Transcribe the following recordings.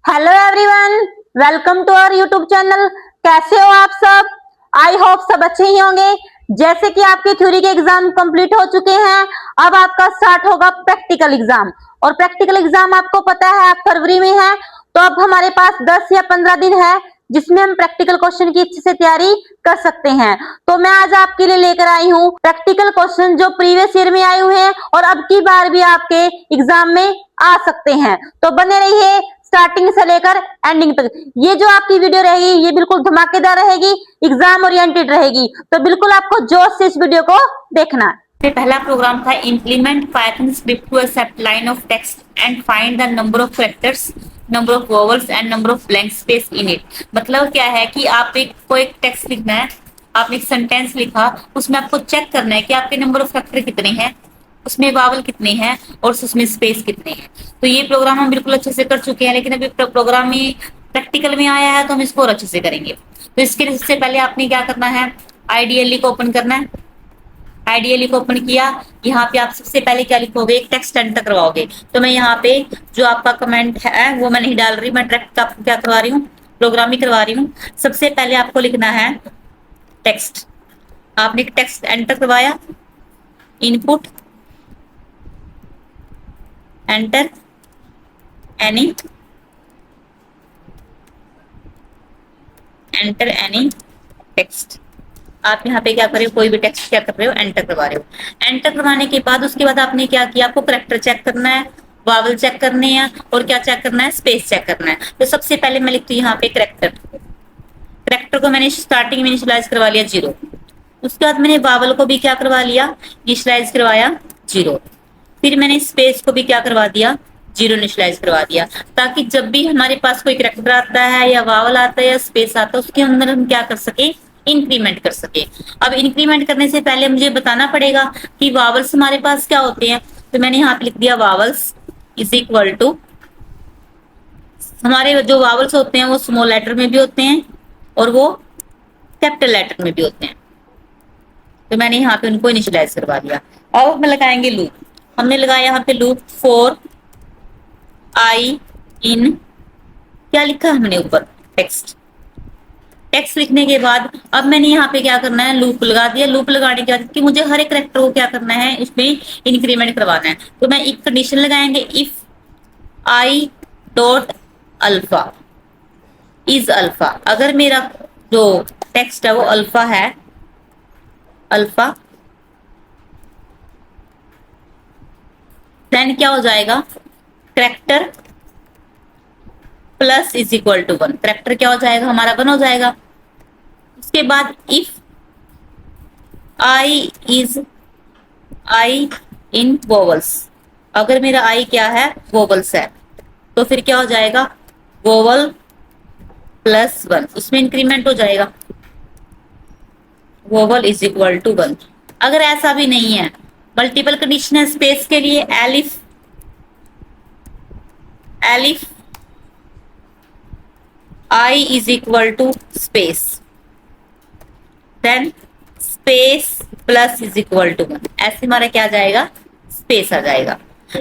Hello everyone, welcome to our YouTube channel. कैसे हो आप सब? आई होप सब अच्छे ही होंगे। जैसे कि आपके थ्योरी के एग्जाम कंप्लीट हो चुके हैं, अब आपका स्टार्ट होगा प्रैक्टिकल एग्जाम। और प्रैक्टिकल एग्जाम आपको पता है आप फरवरी में है, तो अब हमारे पास 10 या 15 दिन है जिसमें हम प्रैक्टिकल क्वेश्चन की अच्छे से तैयारी कर सकते हैं। तो मैं आज आपके लिए लेकर आई हूँ प्रैक्टिकल क्वेश्चन जो प्रीवियस ईयर में आए हुए हैं और अब की बार भी आपके एग्जाम में आ सकते हैं। तो बने रहिए स्टार्टिंग से लेकर एंडिंग तक। ये जो आपकी वीडियो रहेगी ये बिल्कुल धमाकेदार रहेगी, एग्जाम ओरिएंटेड रहेगी, तो बिल्कुल आपको जोश से इस वीडियो को देखना है। पहला प्रोग्राम था implement Python script to accept line of text and find the number of characters, number of vowels and number of blank space in it. मतलब क्या है कि आप एक टेक्स्ट लिखना है, आपने एक सेंटेंस लिखा, उसमें आपको चेक करना है कि आपके नंबर ऑफ कैरेक्टर कितने हैं, उसमें वावल कितने हैं और उसमें स्पेस कितने हैं। तो ये प्रोग्राम हम बिल्कुल अच्छे से कर चुके हैं, लेकिन अभी प्रोग्राम में प्रैक्टिकल में आया है तो हम इसको और अच्छे से करेंगे। तो इसके लिए सबसे पहले आपने क्या करना है, आईडीएलई को ओपन करना है। आईडीएलई को ओपन किया, यहाँ पे आप सबसे पहले क्या लिखोगे, एक टेक्स्ट एंटर करवाओगे। तो मैं यहाँ पे जो आपका कमेंट है वो मैं नहीं डाल रही, मैं डायरेक्ट आपको क्या करवा रही हूँ, प्रोग्राम ही करवा रही हूँ। सबसे पहले आपको लिखना है टेक्स्ट। आपने एक टेक्स्ट एंटर करवाया, input enter any, enter any text. आप यहाँ पे क्या कर रहे हो, कोई भी टेक्स्ट क्या कर रहे हो, एंटर करवा रहे हो। एंटर करवाने के बाद उसके बाद आपने क्या किया, आपको करेक्टर चेक करना है, वावल चेक करने हैं और क्या चेक करना है, स्पेस चेक करना है। तो सबसे पहले मैं लिखती हूँ यहाँ पे करेक्टर। करेक्टर को मैंने स्टार्टिंग में इनिशियलाइज करवा लिया 0। उसके बाद मैंने वावल को भी क्या करवा लिया, इनिशियलाइज करवाया 0। फिर मैंने स्पेस को भी क्या करवा दिया, 0 इनिशियलाइज करवा दिया, ताकि जब भी हमारे पास कोई करेक्टर आता है या वावल आता है या स्पेस आता है उसके अंदर हम क्या कर सके, इंक्रीमेंट कर सके। अब इंक्रीमेंट करने से पहले मुझे बताना पड़ेगा कि वावल्स हमारे पास क्या होते हैं। तो मैंने यहाँ पे लिख दिया वावल्स इज इक्वल टू, हमारे जो वावल्स होते हैं वो स्मॉल लेटर में भी होते हैं और वो कैपिटल लेटर में भी होते हैं। तो मैंने यहाँ पे उनको इनिशियलाइज करवा दिया। अब हम लगाएंगे लूप। हमने लगाया यहाँ पे लूप फॉर आई इन, क्या लिखा हमने ऊपर, टेक्स्ट। टेक्स्ट लिखने के बाद अब मैंने यहाँ पे क्या करना है, लूप लगा दिया। लूप लगाने के बाद कि मुझे हर एक कैरेक्टर को क्या करना है, इसमें इंक्रीमेंट करवाना है। तो मैं एक कंडीशन लगाएंगे, if I dot alpha is alpha. अगर मेरा जो टेक्स्ट है वो अल्फा है, अल्फा, देन क्या हो जाएगा, character plus is equal to 1। Character क्या हो जाएगा हमारा, 1 हो जाएगा। उसके बाद if i is i in vowels, अगर मेरा आई क्या है, वोवल्स है, तो फिर क्या हो जाएगा, वोवल प्लस 1, उसमें इंक्रीमेंट हो जाएगा, वोवल इज इक्वल टू 1। अगर ऐसा भी नहीं है, मल्टीपल कंडीशन है स्पेस के लिए, elif elif i is equal to space, then space plus is equal to 1। ऐसे हमारा क्या आ जाएगा, स्पेस आ जाएगा।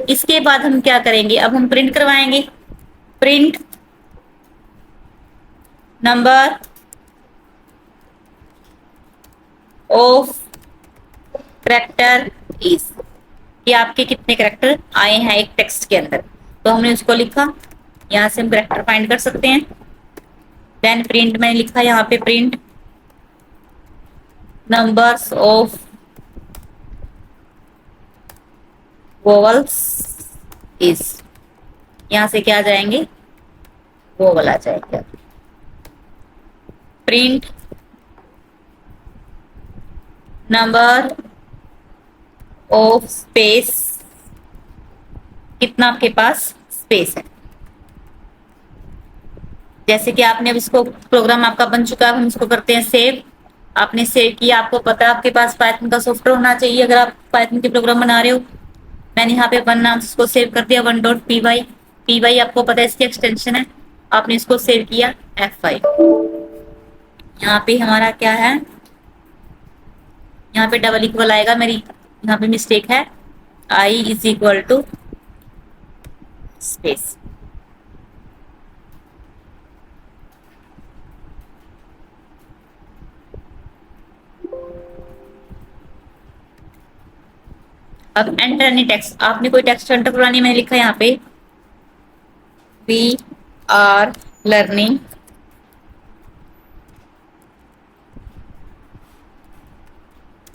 इसके बाद हम क्या करेंगे, अब हम प्रिंट करवाएंगे, print number of character is, कि आपके कितने करेक्टर आए हैं एक टेक्स्ट के अंदर। तो हमने उसको लिखा, यहां से हम करेक्टर फाइंड कर सकते हैं। देन प्रिंट मैंने लिखा यहाँ पे, print numbers of vowels is, यहां से क्या आ जाएंगे, वोवल आ जाएंगे। प्रिंट नंबर ऑफ स्पेस, कितना आपके पास स्पेस है। जैसे कि आपने अब इसको, प्रोग्राम आपका बन चुका है, हम इसको करते हैं सेव। आपने सेव किया, आपको पता है आपके पास पाइथन का सॉफ्टवेयर होना चाहिए अगर आप पाइथन के प्रोग्राम बना रहे हो। मैंने यहाँ पे 1 नाम से इसको सेव कर दिया, 1.py। py आपको पता है इसकी एक्सटेंशन है, आपने इसको सेव किया F5। यहाँ पे हमारा क्या है, यहाँ पे डबल इक्वल आएगा, मेरी यहाँ पे मिस्टेक है, आई इज इक्वल टू स्पेस। अब एंटर एनी टेक्स्ट, आपने कोई टेक्स्ट एंटर करवानी है, मैंने लिखा है यहाँ पे वी आर लर्निंग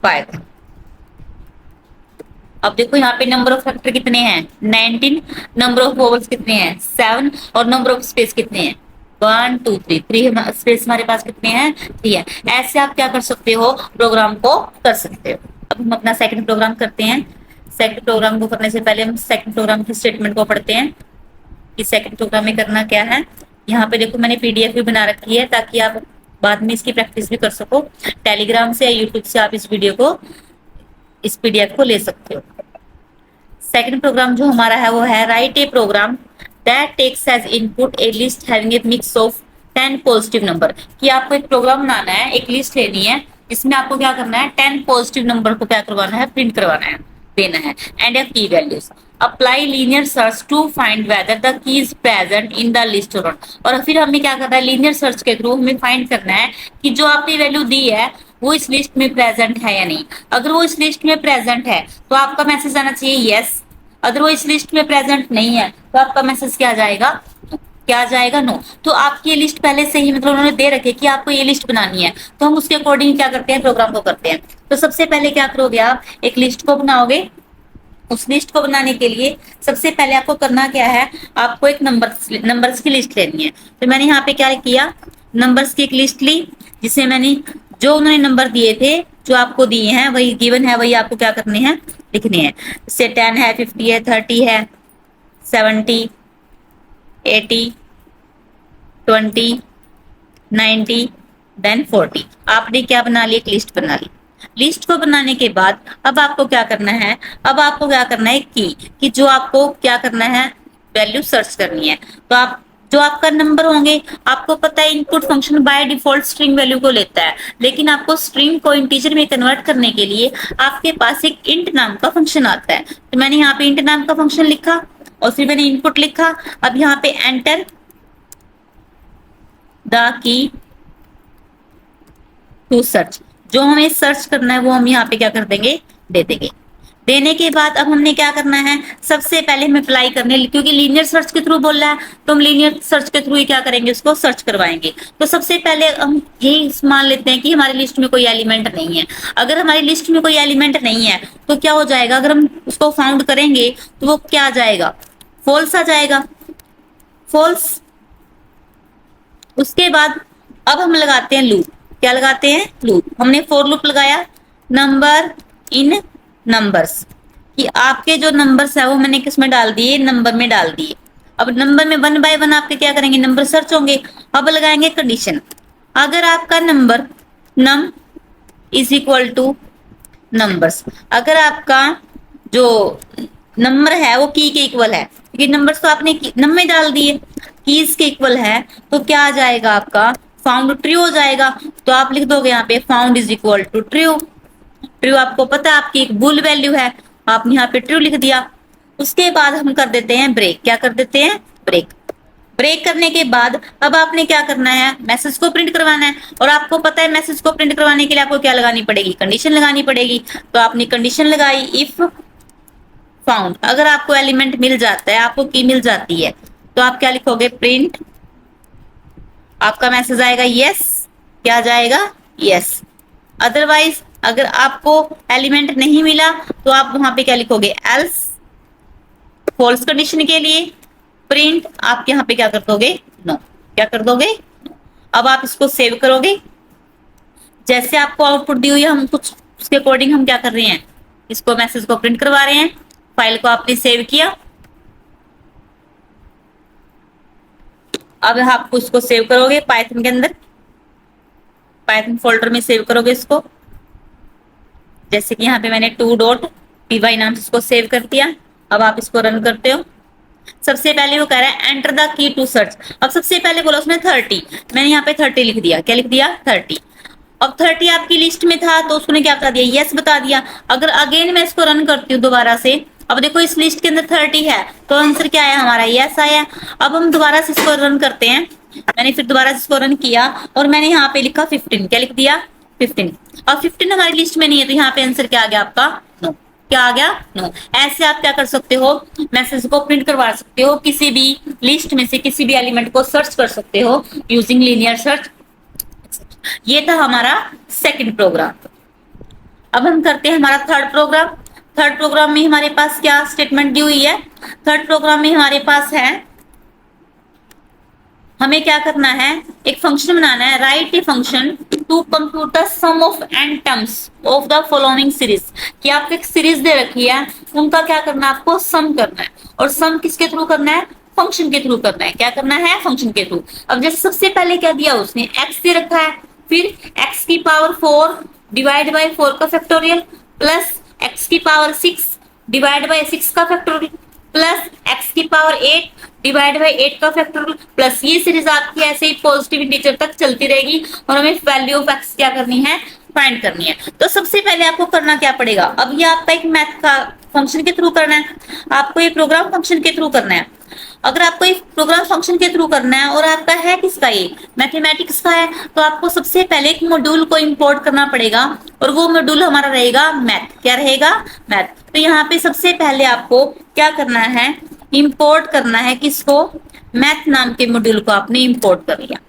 पाइथन। अब देखो यहाँ पे नंबर ऑफ फैक्टर कितने हैं 19, नंबर ऑफ वोवेल्स कितने हैं 7 और नंबर ऑफ स्पेस कितने हैं 1 2 3 3 स्पेस हमारे पास कितने हैं 3 है। ऐसे आप क्या कर सकते हो, प्रोग्राम को कर सकते हो। अब हम अपना सेकंड प्रोग्राम करते हैं। सेकंड प्रोग्राम को करने से पहले हम सेकंड प्रोग्राम की स्टेटमेंट को पढ़ते हैं कि सेकंड प्रोग्राम में करना क्या है। यहाँ पे देखो मैंने पीडीएफ भी बना रखी है ताकि आप बाद में इसकी प्रैक्टिस भी कर सको। टेलीग्राम से या यूट्यूब से आप इस वीडियो को, इस पीडीएफ को ले सकते हो। सेकंड प्रोग्राम जो हमारा है वो है write a program that takes as input a list having a mix of 10 positive number. कि आपको एक प्रोग्राम बनाना है, एक लिस्ट लेनी है, इसमें आपको क्या करना है 10 पॉजिटिव नंबर को क्या करवाना है, प्रिंट करवाना है, देना है। And a key values, apply linear search to find whether the key is present in the list or not. और फिर हमें क्या करना है, लीनियर सर्च के थ्रू हमें फाइंड करना है कि जो आपने वैल्यू दी है वो इस लिस्ट में प्रेजेंट है या नहीं। अगर वो इस लिस्ट में प्रेजेंट है तो आपका मैसेज आना चाहिए यस। अगर वो इस लिस्ट में प्रेजेंट नहीं है तो आपका मैसेज क्या जाएगा, क्या जाएगा नो। तो आपकी ये लिस्ट पहले से ही मतलब उन्होंने दे रखे कि आपको ये लिस्ट बनानी है, तो हम उसके अकॉर्डिंग क्या करते हैं, प्रोग्राम को करते हैं। तो सबसे पहले क्या करोगे, आप एक लिस्ट को बनाओगे। उस लिस्ट को बनाने के लिए सबसे पहले आपको करना क्या है, आपको एक नंबर्स की लिस्ट लेनी है। तो मैंने यहाँ पे क्या किया, नंबर्स की एक लिस्ट ली, जिसमें मैंने जो उन्होंने नंबर दिए थे, जो आपको दिए हैं वही गिवन है, वही आपको क्या करने हैं, लिखने हैं। जैसे 10 है, 50 है, 30 है, 70, 80, 20, 90, देन 40। आपने क्या बना ली, एक लिस्ट बना ली। लिस्ट को बनाने के बाद अब आपको क्या करना है, अब आपको क्या करना है कि जो आपको क्या करना है, वैल्यू सर्च करनी है। तो आप जो आपका नंबर होंगे, आपको पता है input function by default string value को लेता है, लेकिन आपको स्ट्रिंग को इंटीजर में कन्वर्ट करने के लिए आपके पास एक इंट नाम का फंक्शन आता है। तो मैंने यहाँ पे इंट नाम का फंक्शन लिखा और फिर मैंने इनपुट लिखा। अब यहाँ पे enter the key to search, जो हमें सर्च करना है वो हम यहाँ पे क्या कर देंगे, दे देंगे। देने के बाद अब हमने क्या करना है, सबसे पहले हम अप्लाई करने, क्योंकि लीनियर सर्च के थ्रू बोल रहा है तो हम लीनियर सर्च के थ्रू ही क्या करेंगे, उसको सर्च करवाएंगे। तो सबसे पहले हम यही मान लेते हैं कि हमारी लिस्ट में कोई एलिमेंट नहीं है। अगर हमारी लिस्ट में कोई एलिमेंट नहीं है तो क्या हो जाएगा, अगर हम उसको फाउंड करेंगे तो वो क्या आ जाएगा, फॉल्स आ जाएगा, फॉल्स। उसके बाद अब हम लगाते हैं लूप। क्या लगाते हैं, लूप। हमने फॉर लूप लगाया, नंबर इन नंबर्स, कि आपके जो नंबर्स है वो मैंने किस में डाल दिए, नंबर में डाल दिए। अब नंबर में 1 बाय 1 आपके क्या करेंगे, नंबर सर्च होंगे। अब लगाएंगे कंडीशन, अगर आपका number num is equal to numbers, अगर आपका जो नंबर है वो की के इक्वल है, क्योंकि नंबर्स तो आपने नम में डाल दिए, कीज के इक्वल है, तो क्या आ जाएगा आपका, फाउंड ट्रू हो जाएगा। तो आप लिख दोगे यहाँ पे found is equal to true. True आपको पता है आपकी एक बुल वैल्यू है, आपने यहाँ पे ट्रू लिख दिया। उसके बाद हम कर देते हैं ब्रेक। क्या कर देते हैं, ब्रेक। ब्रेक करने के बाद अब आपने क्या करना है, मैसेज को प्रिंट करवाना है। और आपको पता है मैसेज को प्रिंट करवाने के लिए आपको क्या लगानी पड़ेगी, कंडीशन लगानी पड़ेगी। तो आपने कंडीशन लगाई, इफ फाउंड, अगर आपको एलिमेंट मिल जाता है, आपको की मिल जाती है, तो आप क्या लिखोगे, प्रिंट, आपका मैसेज आएगा यस। क्या जाएगा, यस। अदरवाइज अगर आपको एलिमेंट नहीं मिला तो आप वहां पे क्या लिखोगे, एल्स। फॉल्स कंडीशन के लिए प्रिंट, आप यहाँ पे क्या कर दोगे, नो। क्या कर दोगे, अब आप इसको सेव करोगे। जैसे आपको आउटपुट दी हुई है, हम कुछ उसके अकॉर्डिंग हम क्या कर रहे हैं, इसको मैसेज को प्रिंट करवा रहे हैं। फाइल को आपने सेव किया, अब आपको इसको सेव करोगे पाइथन के अंदर, पाइथन फोल्डर में सेव करोगे इसको। जैसे कि यहाँ पे मैंने 2.py नाम से इसको सेव कर दिया। अब आप इसको रन करते हो। सबसे पहले वो कह रहा है enter the key to search. अब सबसे पहले बोला उसने 30, मैंने यहाँ पे 30 लिख दिया। क्या लिख दिया, 30। अब 30 आपकी लिस्ट में था तो उसने क्या कर दिया, यस बता दिया। अगर अगेन मैं इसको रन करती हूँ दोबारा से, अब देखो इस लिस्ट के अंदर 30 है, तो आंसर क्या आया हमारा, यस आया। अब हम दोबारा से इसको रन करते हैं। मैंने फिर दोबारा से इसको रन किया और मैंने यहाँ पे लिखा 15। क्या लिख दिया, 15। अब 15 हमारी लिस्ट में नहीं है, तो यहाँ पे आंसर क्या आ गया आपका, नो। क्या आ गया? नो। ऐसे आप क्या कर सकते हो, मैसेज को प्रिंट करवा सकते हो, किसी भी लिस्ट में से किसी भी एलिमेंट को सर्च कर सकते हो यूजिंग लीनियर सर्च। ये था हमारा सेकंड प्रोग्राम। अब हम करते हैं हमारा थर्ड प्रोग्राम। थर्ड प्रोग्राम में हमारे पास क्या स्टेटमेंट दी हुई है? थर्ड प्रोग्राम में हमारे पास है, हमें क्या करना है, एक फंक्शन बनाना है, write a function to compute the sum of n terms of the following series. कि आपको एक सीरीज दे रखी है, उनका क्या करना है, आपको सम करना है। और सम किसके थ्रू करना है? फंक्शन के थ्रू करना है। क्या करना है? फंक्शन के थ्रू। अब जैसे सबसे पहले क्या दिया उसने, x दे रखा है, फिर x की पावर 4 डिवाइड बाय 4 का फैक्टोरियल प्लस x की पावर 6 डिवाइड बाय 6 का फैक्टोरियल प्लस x की पावर 8 डिवाइड बाय 8 का फैक्टोरियल प्लस ये सीरीज आपकी ऐसे ही पॉजिटिव इंटीजर तक चलती रहेगी और हमें वैल्यू ऑफ x क्या करनी है, फाइंड करनी है। तो सबसे पहले आपको करना क्या पड़ेगा, अब ये आपका एक मैथ का फंक्शन के थ्रू करना है, आपको ये प्रोग्राम फंक्शन के थ्रू करना है। अगर आपको एक प्रोग्राम फंक्शन के थ्रू करना है और आपका है किसका, ये मैथमेटिक्स का है, तो आपको सबसे पहले एक मॉड्यूल को इंपोर्ट करना पड़ेगा और वो मॉड्यूल हमारा रहेगा मैथ। क्या रहेगा? मैथ। तो यहाँ पे सबसे पहले आपको क्या करना है, इंपोर्ट करना है किसको, मैथ नाम के मॉड्यूल को आपने इंपोर्ट कर लिया।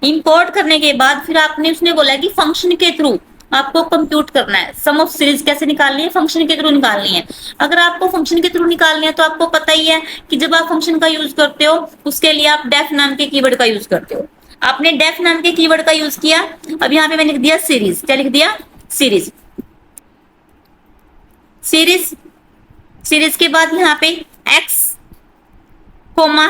इंपोर्ट करने के बाद फिर आपने उसने बोला कि फंक्शन के थ्रू आपको कंप्यूट करना है, सम ऑफ सीरीज कैसे निकालनी है, फंक्शन के थ्रू निकालनी है। अगर आपको फंक्शन के थ्रू निकालनी है तो आपको पता ही है कि जब आप फंक्शन का यूज करते हो उसके लिए आप डेफ नाम के कीवर्ड का यूज करते हो। आपने डेफ नाम के कीवर्ड का यूज किया। अब यहाँ पे मैंने लिख दिया सीरीज। क्या लिख दिया? सीरीज। सीरीज सीरीज के बाद यहाँ पे x कोमा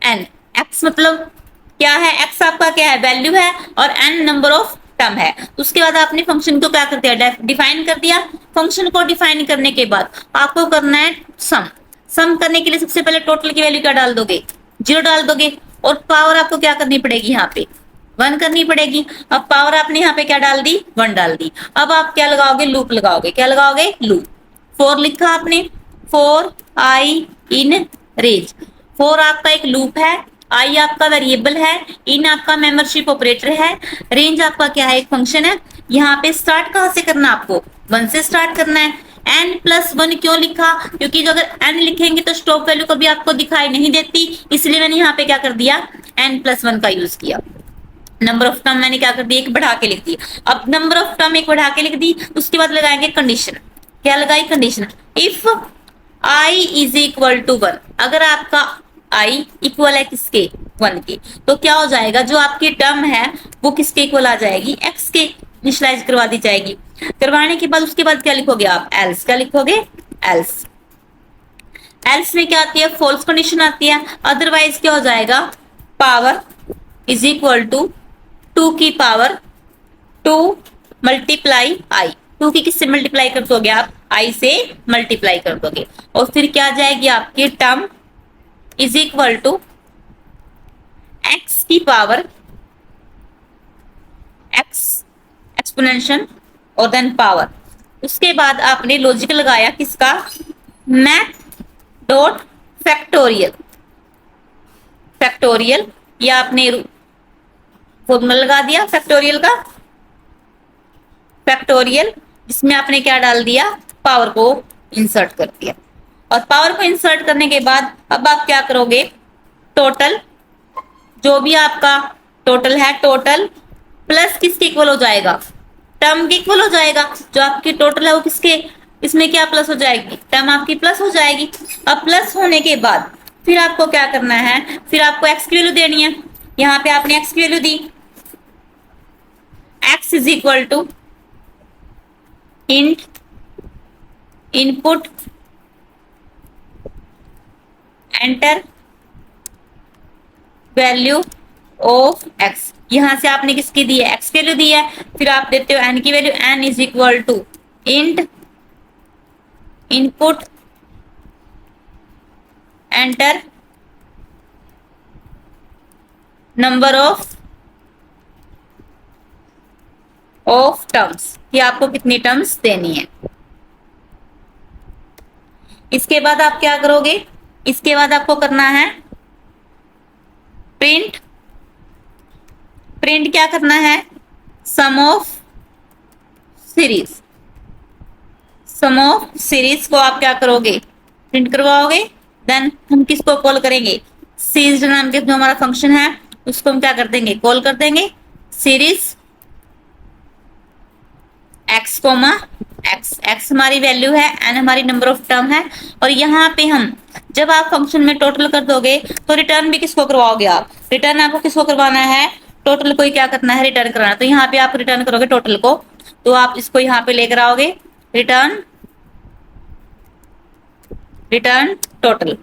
n। x मतलब क्या है, x आपका क्या है, वैल्यू है, और n नंबर ऑफ टर्म है। उसके बाद आपने फंक्शन को क्या कर दिया, डिफाइन कर दिया। फंक्शन को डिफाइन करने के बाद आपको करना है सम। सम करने के लिए सबसे पहले टोटल की वैल्यू क्या डाल दोगे, 0 डाल दोगे, और पावर आपको क्या करनी पड़ेगी, यहाँ पे 1 करनी पड़ेगी। अब पावर आपने यहाँ पे क्या डाल दी, 1 डाल दी। अब आप क्या लगाओगे, लूप लगाओगे। क्या लगाओगे? लूप। 4 लिखा आपने, 4 i इन रेंज। 4 आपका एक लूप है, i आपका वेरिएबल है, इन आपका मेंबरशिप ऑपरेटर है, रेंज आपका क्या है, एक फंक्शन है। यहाँ पे स्टार्ट कहाँ से करना, आपको 1 से स्टार्ट करना है। n+1 क्यों लिखा, क्योंकि जो अगर n लिखेंगे तो स्टॉप वैल्यू कभी आपको दिखाई नहीं देती, इसलिए मैंने यहाँ पे क्या कर दिया, n+1 का यूज किया। नंबर ऑफ टर्म मैंने क्या कर दी, एक बढ़ा के लिख दी। अब नंबर ऑफ टर्म एक बढ़ा के लिख दी, उसके बाद लगाएंगे कंडीशन। क्या लगाई, condition, if i is equal to 1। अगर आपका i इक्वल है किसके, 1 के, तो क्या हो जाएगा, जो आपकी टर्म है वो किसके इक्वल आ जाएगी, x के। इनिशियलाइज करवा दी जाएगी। करवाने के बाद उसके बाद क्या लिखोगे आप, एल्स। क्या लिखोगे, एल्स। एल्स में क्या आती है, फॉल्स कंडीशन आती है। अदरवाइज क्या हो जाएगा, पावर इज इक्वल टू 2 की पावर 2 मल्टीप्लाई आई। 2 की किससे मल्टीप्लाई कर दोगे आप, i से मल्टीप्लाई कर दोगे, और फिर क्या आ जाएगी आपकी term is equal to x की पावर x एक्सपोनेंशियल और देन पावर। उसके बाद आपने लॉजिक लगाया किसका, मैथ डॉट फैक्टोरियल। फैक्टोरियल या आपने फॉर्मूला लगा दिया फैक्टोरियल का, फैक्टोरियल जिसमें आपने क्या डाल दिया, पावर को इंसर्ट कर दिया। और पावर को इंसर्ट करने के बाद अब आप क्या करोगे, टोटल जो भी आपका टोटल है, टोटल प्लस किसके इक्वल हो जाएगा, टर्म के इक्वल हो जाएगा। जो आपकी टोटल है वो किसके, इसमें क्या प्लस हो जाएगी, टर्म आपकी प्लस हो जाएगी। अब प्लस होने के बाद फिर आपको क्या करना है, फिर आपको एक्स की वैल्यू देनी है। यहाँ पे आपने एक्स की वैल्यू दी, x is equal to int input enter value of x. यहां से आपने किसकी दी है, एक्स की वैल्यू दी है। फिर आप देते हो एन की value, n is equal to int input enter number of terms, कि आपको कितनी टर्म्स देनी है। इसके बाद आप क्या करोगे, इसके बाद आपको करना है प्रिंट। प्रिंट क्या करना है, sum of series. Sum of series को आप क्या करोगे, प्रिंट करवाओगे। देन हम किसको कॉल करेंगे, सीरीज नाम के जो हमारा फंक्शन है उसको हम क्या कर देंगे, कॉल कर देंगे। Series x comma x, x हमारी वैल्यू है, एन हमारी नंबर ऑफ टर्म है। और यहाँ पे हम जब आप फंक्शन में टोटल कर दोगे तो रिटर्न भी किसको करवाओगे आप, रिटर्न आपको किसको करवाना है, टोटल को ही क्या करना है, रिटर्न कराना। तो यहाँ पे आप रिटर्न करोगे टोटल को, तो आप इसको यहाँ पे लेकर आओगे, रिटर्न रिटर्न टोटल।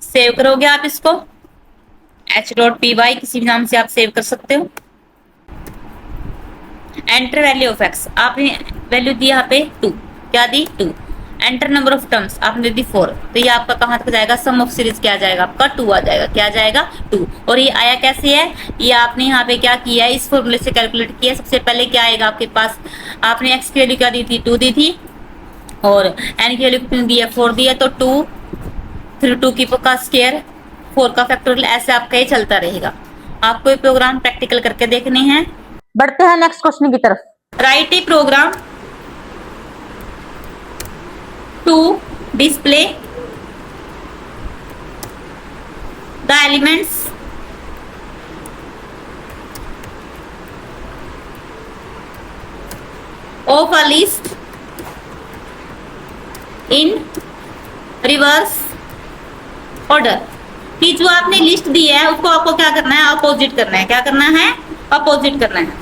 सेव करोगे आप इसको h.py, किसी भी नाम से आप सेव कर सकते हो। एंटर वैल्यू ऑफ x, आपने वैल्यू दी यहाँ पे 2, क्या दी 2। एंटर नंबर ऑफ टर्म्स आपने दी 4, तो ये आपका कहाँ तक जाएगा, सम ऑफ सीरीज क्या आ जाएगा आपका 2 आ जाएगा, क्या आ जाएगा 2। और ये आया कैसे है, ये आपने यहाँ पे क्या किया है, इस फॉर्मूले से कैलकुलेट किया। सबसे पहले क्या आएगा आपके पास, आपने x की वैल्यू क्या दी थी, 2 दी थी, और n की वैल्यू कितनी दी है, 4 दी है, तो 2 फिर 2 की का स्क्वायर, 4 का फैक्टोरियल, ऐसे आपका ये चलता रहेगा। आपको ये प्रोग्राम प्रैक्टिकल करके देखने हैं। बढ़ते हैं नेक्स्ट क्वेश्चन की तरफ। Write a program to display the elements of a list in reverse order. कि जो आपने लिस्ट दी है उसको आपको क्या करना है, अपोजिट करना है। क्या करना है, अपोजिट करना है।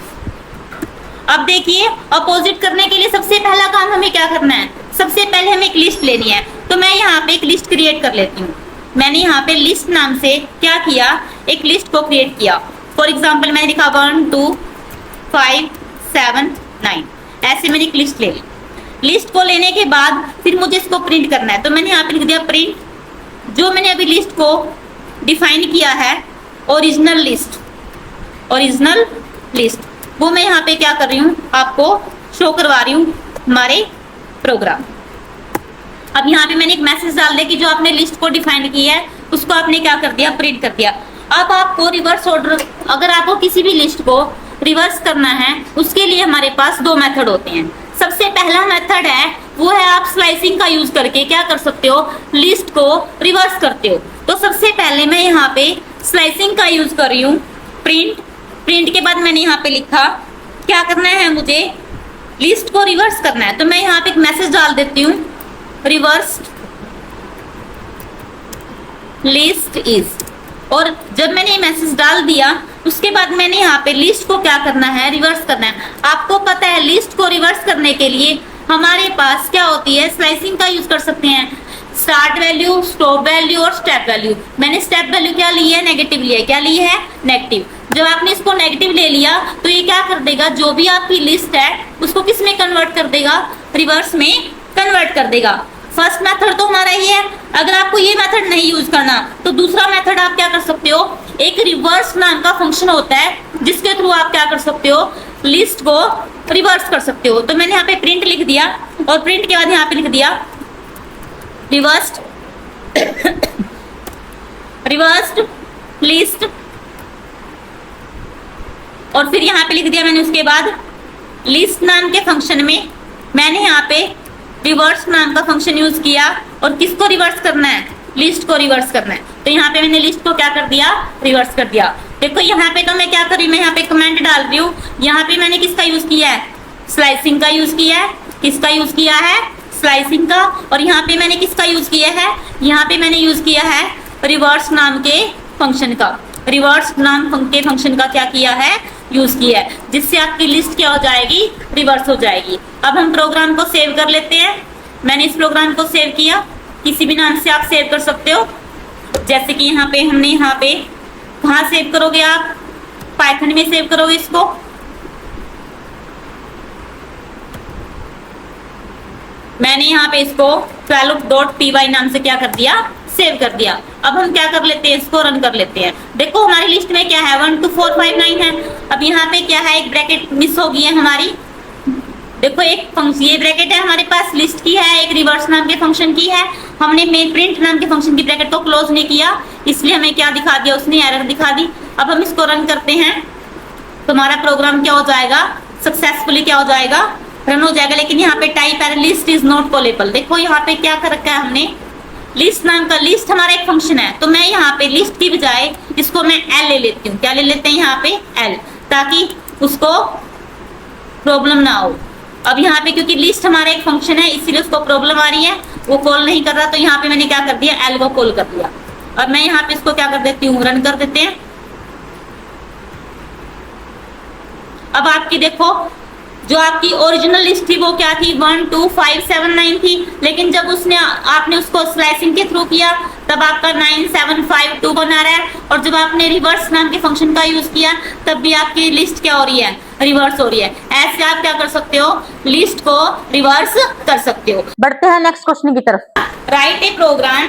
अब देखिए, अपोजिट करने के लिए सबसे पहला काम हमें क्या करना है, सबसे पहले हमें एक लिस्ट लेनी है। तो मैं यहाँ पे एक लिस्ट क्रिएट कर लेती हूँ। मैंने यहाँ पे लिस्ट नाम से क्या किया, एक लिस्ट को क्रिएट किया। फॉर एग्जाम्पल मैंने लिखा 1 2 5 7 9, ऐसे मैंने एक लिस्ट ले ली। लिस्ट को लेने के बाद फिर मुझे इसको प्रिंट करना है, तो मैंने यहाँ पे लिख दिया प्रिंट, जो मैंने अभी लिस्ट को डिफाइन किया है ओरिजिनल लिस्ट, ओरिजिनल लिस्ट, वो मैं यहाँ पे क्या कर रही हूँ, आपको शो करवा रही हूँ हमारे प्रोग्राम। अब यहाँ पे मैंने एक मैसेज डाल दिया कि जो आपने लिस्ट को डिफाइन किया है उसको आपने क्या कर दिया, प्रिंट कर दिया। अब आपको रिवर्स ऑर्डर, अगर आपको किसी भी लिस्ट को रिवर्स करना है उसके लिए हमारे पास 2 मेथड होते हैं। सबसे पहला मेथड है वो है आप स्लाइसिंग का यूज करके क्या कर सकते हो, लिस्ट को रिवर्स करते हो। तो सबसे पहले मैं यहाँ पे स्लाइसिंग का यूज कर रही हूँ, प्रिंट। प्रिंट के बाद मैंने यहाँ पे लिखा क्या करना है, मुझे लिस्ट को रिवर्स करना है। तो मैं यहाँ पे एक मैसेज डाल देती हूँ, रिवर्स लिस्ट इज। और जब मैंने ये मैसेज डाल दिया उसके बाद मैंने यहाँ पे लिस्ट को क्या करना है, रिवर्स करना है। आपको पता है लिस्ट को रिवर्स करने के लिए हमारे पास क्या होती है, स्लाइसिंग का यूज कर सकते हैं। स्टार्ट वैल्यू, स्टॉप वैल्यू और स्टेप वैल्यू। मैंने स्टेप वैल्यू क्या ली है, नेगेटिव ली है। क्या ली है, नेगेटिव। जब आपने इसको नेगेटिव ले लिया तो ये क्या कर देगा, जो भी आपकी लिस्ट है उसको किस में कन्वर्ट कर देगा, रिवर्स में कन्वर्ट कर देगा। फर्स्ट मेथड तो हमारा ये है। अगर आपको ये मेथड नहीं यूज करना तो दूसरा मेथड आप क्या कर सकते हो, एक रिवर्स नाम का फंक्शन होता है जिसके थ्रू आप क्या कर सकते हो, लिस्ट को रिवर्स कर सकते हो। तो मैंने यहाँ पे प्रिंट लिख दिया और प्रिंट के बाद यहाँ पे लिख दिया रिवर्स्ड रिवर्स्ड लिस्ट, और फिर यहाँ पे लिख दिया मैंने उसके बाद लिस्ट नाम के फंक्शन में मैंने यहाँ पे रिवर्स नाम का फंक्शन यूज किया। और किसको रिवर्स करना है, लिस्ट को रिवर्स करना है। तो यहाँ पे मैंने लिस्ट को क्या कर दिया, रिवर्स कर दिया। देखो यहाँ पे तो मैं क्या कर रही हूँ, मैं यहाँ पे कमेंट डाल रही हूँ। यहाँ पे मैंने किसका यूज किया है, स्लाइसिंग का यूज किया है। किसका यूज किया है, स्लाइसिंग का। और यहाँ पे मैंने किसका यूज किया है, यहाँ पे मैंने यूज किया है रिवर्स नाम के फंक्शन का। रिवर्स नाम के फंक्शन का क्या किया है, यूज किया है, जिससे आपकी लिस्ट क्या हो जाएगी, रिवर्स हो जाएगी। अब हम प्रोग्राम को सेव कर लेते हैं। मैंने इस प्रोग्राम को सेव किया, किसी भी नाम से आप सेव कर सकते हो। जैसे कि यहाँ पे हमने यहाँ पे कहाँ सेव करोगे आप, पाइथन में सेव करोगे इसको। मैंने यहाँ पे इसको 12.py नाम से क्या कर दिया, सेव कर दिया। अब हम क्या कर लेते हैं, इसको रन कर लेते हैं। देखो हमारी लिस्ट में क्या है, 1 2 4 5 9 है। अब यहाँ पे क्या है, एक ब्रैकेट मिस हो गई है हमारी। देखो एक फंक्शन, ये ब्रैकेट है हमारे पास लिस्ट की है, एक रिवर्स नाम के फंक्शन की है। हमने मेन प्रिंट नाम के फंक्शन की ब्रैकेट को क्लोज नहीं किया, इसलिए हमें क्या दिखा दिया, उसने एरर दिखा दी। अब हम इसको रन करते हैं। तुम्हारा प्रोग्राम क्या हो जाएगा, सक्सेसफुली क्या हो जाएगा, रन हो जाएगा। लेकिन यहाँ पे type error list is not callable. देखो यहाँ पे क्या कर रखा है हमने, लिस्ट नाम का, लिस्ट हमारा एक फंक्शन है, तो मैं यहाँ पे लिस्ट की बजाय इसको मैं एल ले लेती हूँ। क्या ले लेते हैं यहाँ पे, एल, ताकि उसको प्रॉब्लम ना हो। अब यहाँ पे क्योंकि लिस्ट हमारा एक फंक्शन है इसीलिए उसको प्रॉब्लम आ रही है, वो कॉल नहीं कर रहा, तो यहाँ पे मैंने क्या कर दिया, एल को कॉल कर दिया। अब मैं यहाँ पे इसको क्या कर देती हूँ, रन कर देते हैं। अब आपकी देखो जो आपकी ओरिजिनल लिस्ट थी वो क्या थी, 1 2 5 7 9 थी, लेकिन जब उसने आपने उसको स्लाइसिंग के थ्रू किया तब आपका 9 7 5 2 बना रहा है। और जब आपने रिवर्स नाम के फंक्शन का यूज किया तब भी आपकी लिस्ट क्या हो रही है, रिवर्स हो रही है। ऐसे आप क्या कर सकते हो, लिस्ट को रिवर्स कर सकते हो। बढ़ते हैं नेक्स्ट क्वेश्चन की तरफ। Write a program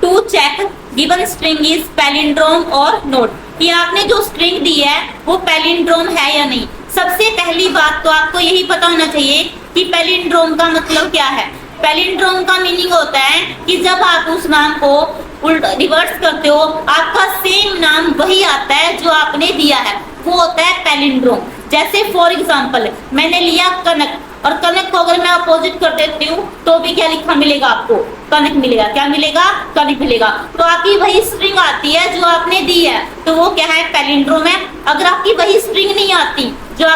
to check given string is palindrome or not, कि आपने जो स्ट्रिंग दी है वो पैलिंड्रोम है या नहीं। सबसे पहली बात तो आपको यही पता होना चाहिए कि पैलिंड्रोम का मतलब क्या है। पैलिंड्रोम का मीनिंग होता है कि जब आप उस नाम को रिवर्स करते हो आपका सेम नाम वही आता है जो आपने दिया है, वो होता है पैलिंड्रोम। जैसे फॉर एग्जांपल मैंने लिया कनक, और कनक को अगर मैं अपोजिट कर देती हूँ तो भी क्या लिखा मिलेगा आपको, कनक मिलेगा। क्या मिलेगा, कनक मिलेगा। तो आपकी वही स्ट्रिंग आती है जो आपने दी है, तो वो क्या है, पैलिंड्रोम है। अगर आपकी वही स्ट्रिंग नहीं आती, जो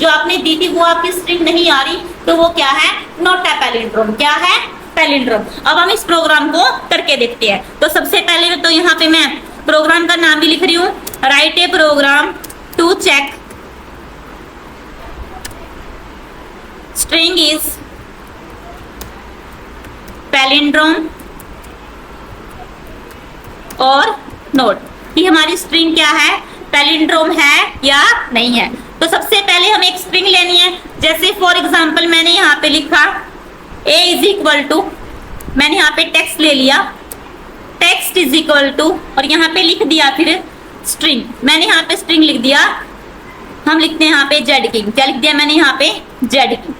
आपने दी थी वो आपकी स्ट्रिंग नहीं आ रही, तो वो क्या है, नॉट अ पैलिंड्रोम। क्या है, पैलिंड्रोम। अब हम इस प्रोग्राम को करके देखते हैं। तो सबसे पहले तो यहाँ पे मैं प्रोग्राम का नाम भी लिख रही हूँ, write a program to check string is palindrome or not, कि हमारी स्ट्रिंग क्या है, पैलिंड्रोम है या नहीं है। तो सबसे पहले हम एक स्ट्रिंग लेनी है। जैसे फॉर एग्जांपल मैंने यहाँ पे लिखा a इज इक्वल टू, मैंने यहाँ पे टेक्स्ट ले लिया, टेक्स्ट इज इक्वल टू, और यहाँ पे लिख दिया फिर स्ट्रिंग। मैंने यहाँ पे स्ट्रिंग लिख दिया, हम लिखते हैं यहाँ पे जेड किंग। क्या लिख दिया मैंने यहाँ पे, जेड किंग।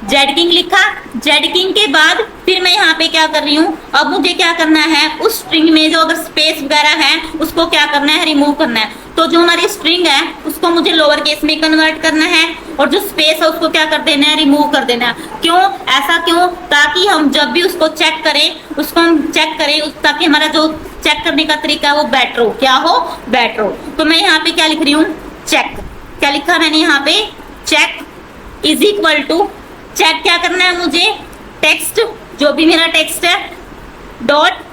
जेड किंग लिखा। जेड किंग के बाद फिर मैं यहाँ पे क्या कर रही हूँ, अब मुझे क्या करना है, उस स्ट्रिंग में जो अगर स्पेस वगैरह है उसको क्या करना है, रिमूव करना है। तो जो हमारी स्ट्रिंग है उसको मुझे लोअर केस में कन्वर्ट करना है, और जो स्पेस है उसको क्या कर देना है, रिमूव कर देना है। क्यों, ऐसा क्यों, ताकि हम जब भी उसको चेक करें, उसको हम चेक करें ताकि हमारा जो चेक करने का तरीका है वो बेटर हो। क्या हो, बेटर हो। तो मैं यहाँ पे क्या लिख रही हूँ, चेक। क्या लिखा मैंने यहाँ पे, check is equal to, check क्या करना है मुझे, टेक्स्ट, जो भी मेरा टेक्स्ट है, डॉट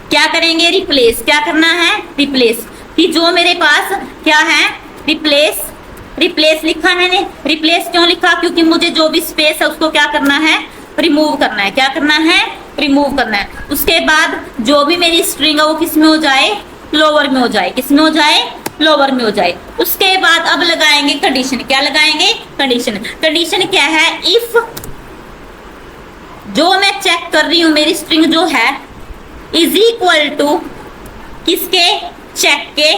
क्या करेंगे, रिप्लेस। क्या करना है, रिप्लेस, कि जो मेरे पास क्या है, रिप्लेस। रिप्लेस लिखा मैंने। रिप्लेस क्यों लिखा, क्योंकि मुझे जो भी स्पेस है उसको क्या करना है, रिमूव करना है। क्या करना है, रिमूव करना है। उसके बाद जो भी मेरी स्ट्रिंग है वो किस में हो जाए, लोअर में हो जाए। किस में हो जाए, लोअर में हो जाए। उसके बाद अब लगाएंगे कंडीशन। क्या लगाएंगे, कंडीशन। कंडीशन क्या है, इफ जो मैं चेक कर रही हूं मेरी स्ट्रिंग जो है इज इक्वल टू किसके, चेक के।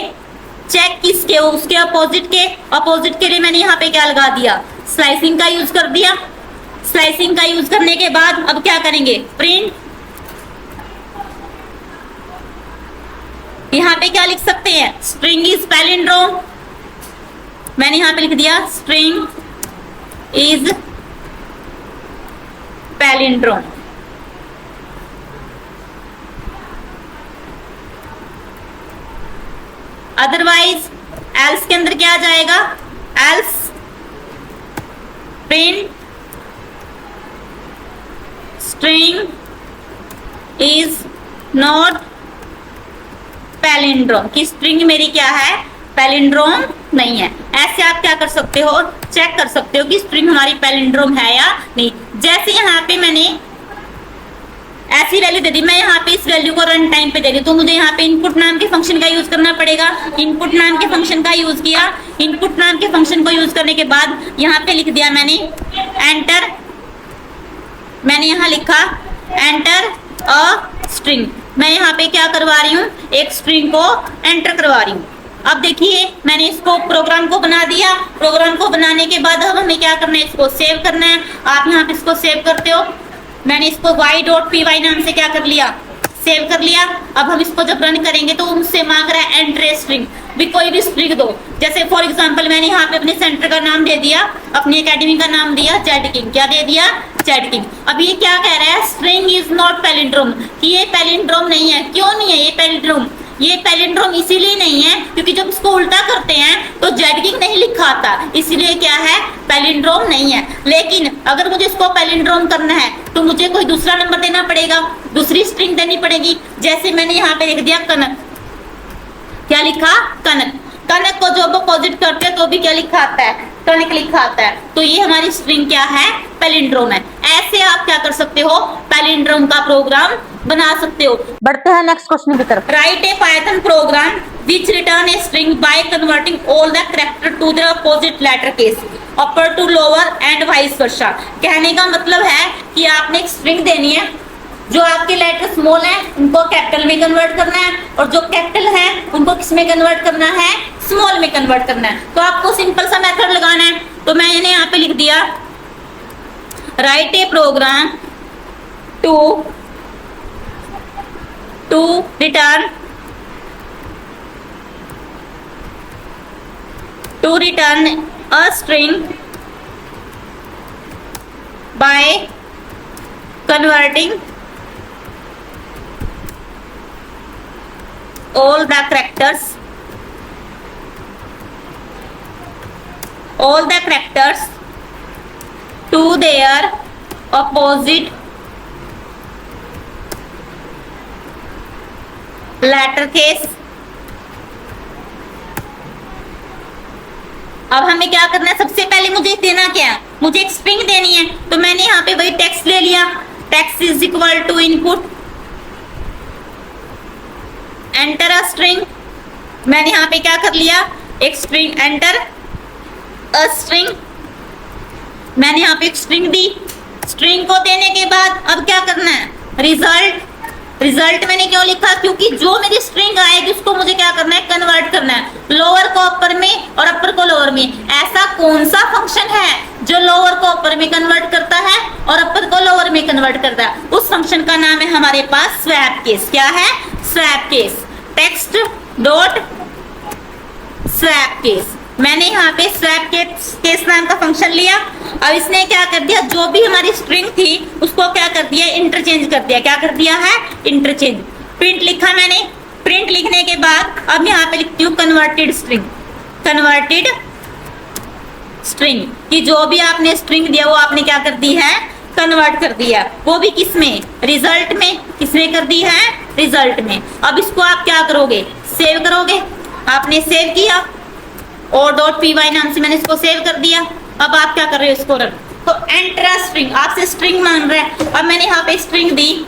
चेक किसके, उसके अपोजिट के। अपोजिट के लिए मैंने यहाँ पे क्या लगा दिया, स्लाइसिंग का यूज कर दिया। स्लाइसिंग का यूज करने के बाद अब क्या करेंगे, प्रिंट। यहाँ पे क्या लिख सकते हैं, स्ट्रिंग इज पैलिंड्रोम। मैंने यहाँ पे लिख दिया string is palindrome. Otherwise else के अंदर क्या आ जाएगा, else print string is not palindrome, की स्ट्रिंग मेरी क्या है, पैलिंड्रोम नहीं है। ऐसे आप क्या कर सकते हो, चेक कर सकते हो कि स्ट्रिंग हमारी पैलिंड्रोम है या नहीं। जैसे यहाँ पे मैंने ऐसी वैल्यू दे दी, मैं यहाँ पे इस वैल्यू को रन टाइम पे दे दी, तो मुझे यहाँ पे इनपुट नाम के फंक्शन का यूज करना पड़ेगा। इनपुट नाम के फंक्शन का यूज किया। इनपुट नाम के फंक्शन को यूज करने के बाद यहाँ पे लिख दिया मैंने एंटर। मैंने यहाँ लिखा एंटर अ स्ट्रिंग। मैं यहाँ पे क्या करवा रही हूँ, एक स्ट्रिंग को एंटर करवा रही हूँ। अब देखिए मैंने इसको प्रोग्राम को बना दिया। प्रोग्राम को बनाने के बाद अब हमें क्या करना है, इसको सेव करना है। आप यहाँ पे इसको सेव करते हो। मैंने इसको y.py नाम से क्या कर लिया, सेव कर लिया। अब हम इसको जब रन करेंगे तो मुझसे मांग रहा है एंटर स्ट्रिंग, भी कोई भी स्ट्रिंग दो। जैसे फॉर एग्जांपल मैंने यहाँ पे अपने सेंटर का नाम दे दिया, अपनी एकेडमी का नाम दिया जेड किंग। क्या दे दिया? Z king. अब ये क्या कह रहा है? स्ट्रिंग इज नॉट पैलिंड्रोम, कि ये पैलिंड्रोम नहीं है। क्यों नहीं है ये पैलिंड्रोम? ये पैलिंड्रोम इसीलिए नहीं है क्योंकि जब इसको उल्टा करते हैं तो जेड किंग नहीं लिखा आता, इसीलिए क्या है? पैलिंड्रोम नहीं है। लेकिन अगर मुझे इसको पैलिंड्रोम करना है तो मुझे कोई दूसरा नंबर देना पड़ेगा, दूसरी स्ट्रिंग देनी पड़ेगी। जैसे मैंने यहाँ पे लिख दिया कनक। क्या लिखा? कनक। कनक को जब अपोजिट करते हैं तो भी क्या लिखा आता है? कनक लिखा आता है। तो ये हमारी स्ट्रिंग क्या है? पैलिंड्रोम है। ऐसे आप क्या कर सकते हो? पैलिंड्रोम का प्रोग्राम बना सकते हो। बढ़ते हैं नेक्स्ट क्वेश्चन की तरफ। Write A Python programme which return a string by converting all the character to their opposite letter case, upper to lower and vice versa। कहने का मतलब है कि आपने एक स्ट्रिंग देनी है, जो आपके लेटर स्मॉल है उनको कैपिटल में कन्वर्ट करना है, और जो कैपिटल है उनको किस में कन्वर्ट करना है? स्मॉल में कन्वर्ट करना है। तो आपको सिंपल सा मेथड लगाना है। तो मैंने यहाँ पे लिख दिया write a program to return a string by converting all the characters to their opposite letter case। अब हमें क्या करना है? सबसे पहले मुझे देना क्या है? मुझे एक स्ट्रिंग देनी है। तो मैंने यहाँ पे वही टेक्स्ट ले लिया, text is equal to input enter a string. मैंने यहाँ पे क्या कर लिया? एक स्ट्रिंग, एंटर अ स्ट्रिंग। मैंने यहाँ पे एक स्ट्रिंग दी। स्ट्रिंग को देने के बाद अब क्या करना है? रिजल्ट। रिजल्ट मैंने क्यों लिखा? क्योंकि जो मेरी स्ट्रिंग आएगी उसको मुझे क्या करना है? कन्वर्ट करना है, लोअर को अपर में और अपर को लोअर में। ऐसा कौन सा फंक्शन है जो लोअर को अपर में कन्वर्ट करता है और अपर को लोअर में कन्वर्ट करता है? उस फंक्शन का नाम है हमारे पास स्वैप केस। क्या है? Swap case. Text dot swap case. मैंने यहाँ पे स्वैप केस नाम का फंक्शन लिया। अब इसने क्या कर दिया? जो भी हमारी स्ट्रिंग थी उसको क्या कर दिया? इंटरचेंज कर दिया। क्या कर दिया है? इंटरचेंज। प्रिंट लिखा मैंने। प्रिंट लिखने के बाद अब यहाँ पे लिखती हूँ कन्वर्टेड स्ट्रिंग। कन्वर्टेड स्ट्रिंग कि जो भी आपने स्ट्रिंग दिया वो आपने क्या कर दी है? कन्वर्ट कर दिया। वो भी किस में? रिजल्ट में। किसमें कर दी है? रिजल्ट में। अब इसको आप क्या करोगे? सेव करोगे। आपने सेव किया और .py नाम से मैंने इसको सेव कर दिया। अब आप क्या कर रहे हो? इसको रन। तो एंटर अ स्ट्रिंग, आपसे स्ट्रिंग मांग रहा है। अब मैंने यहाँ पे स्ट्रिंग दी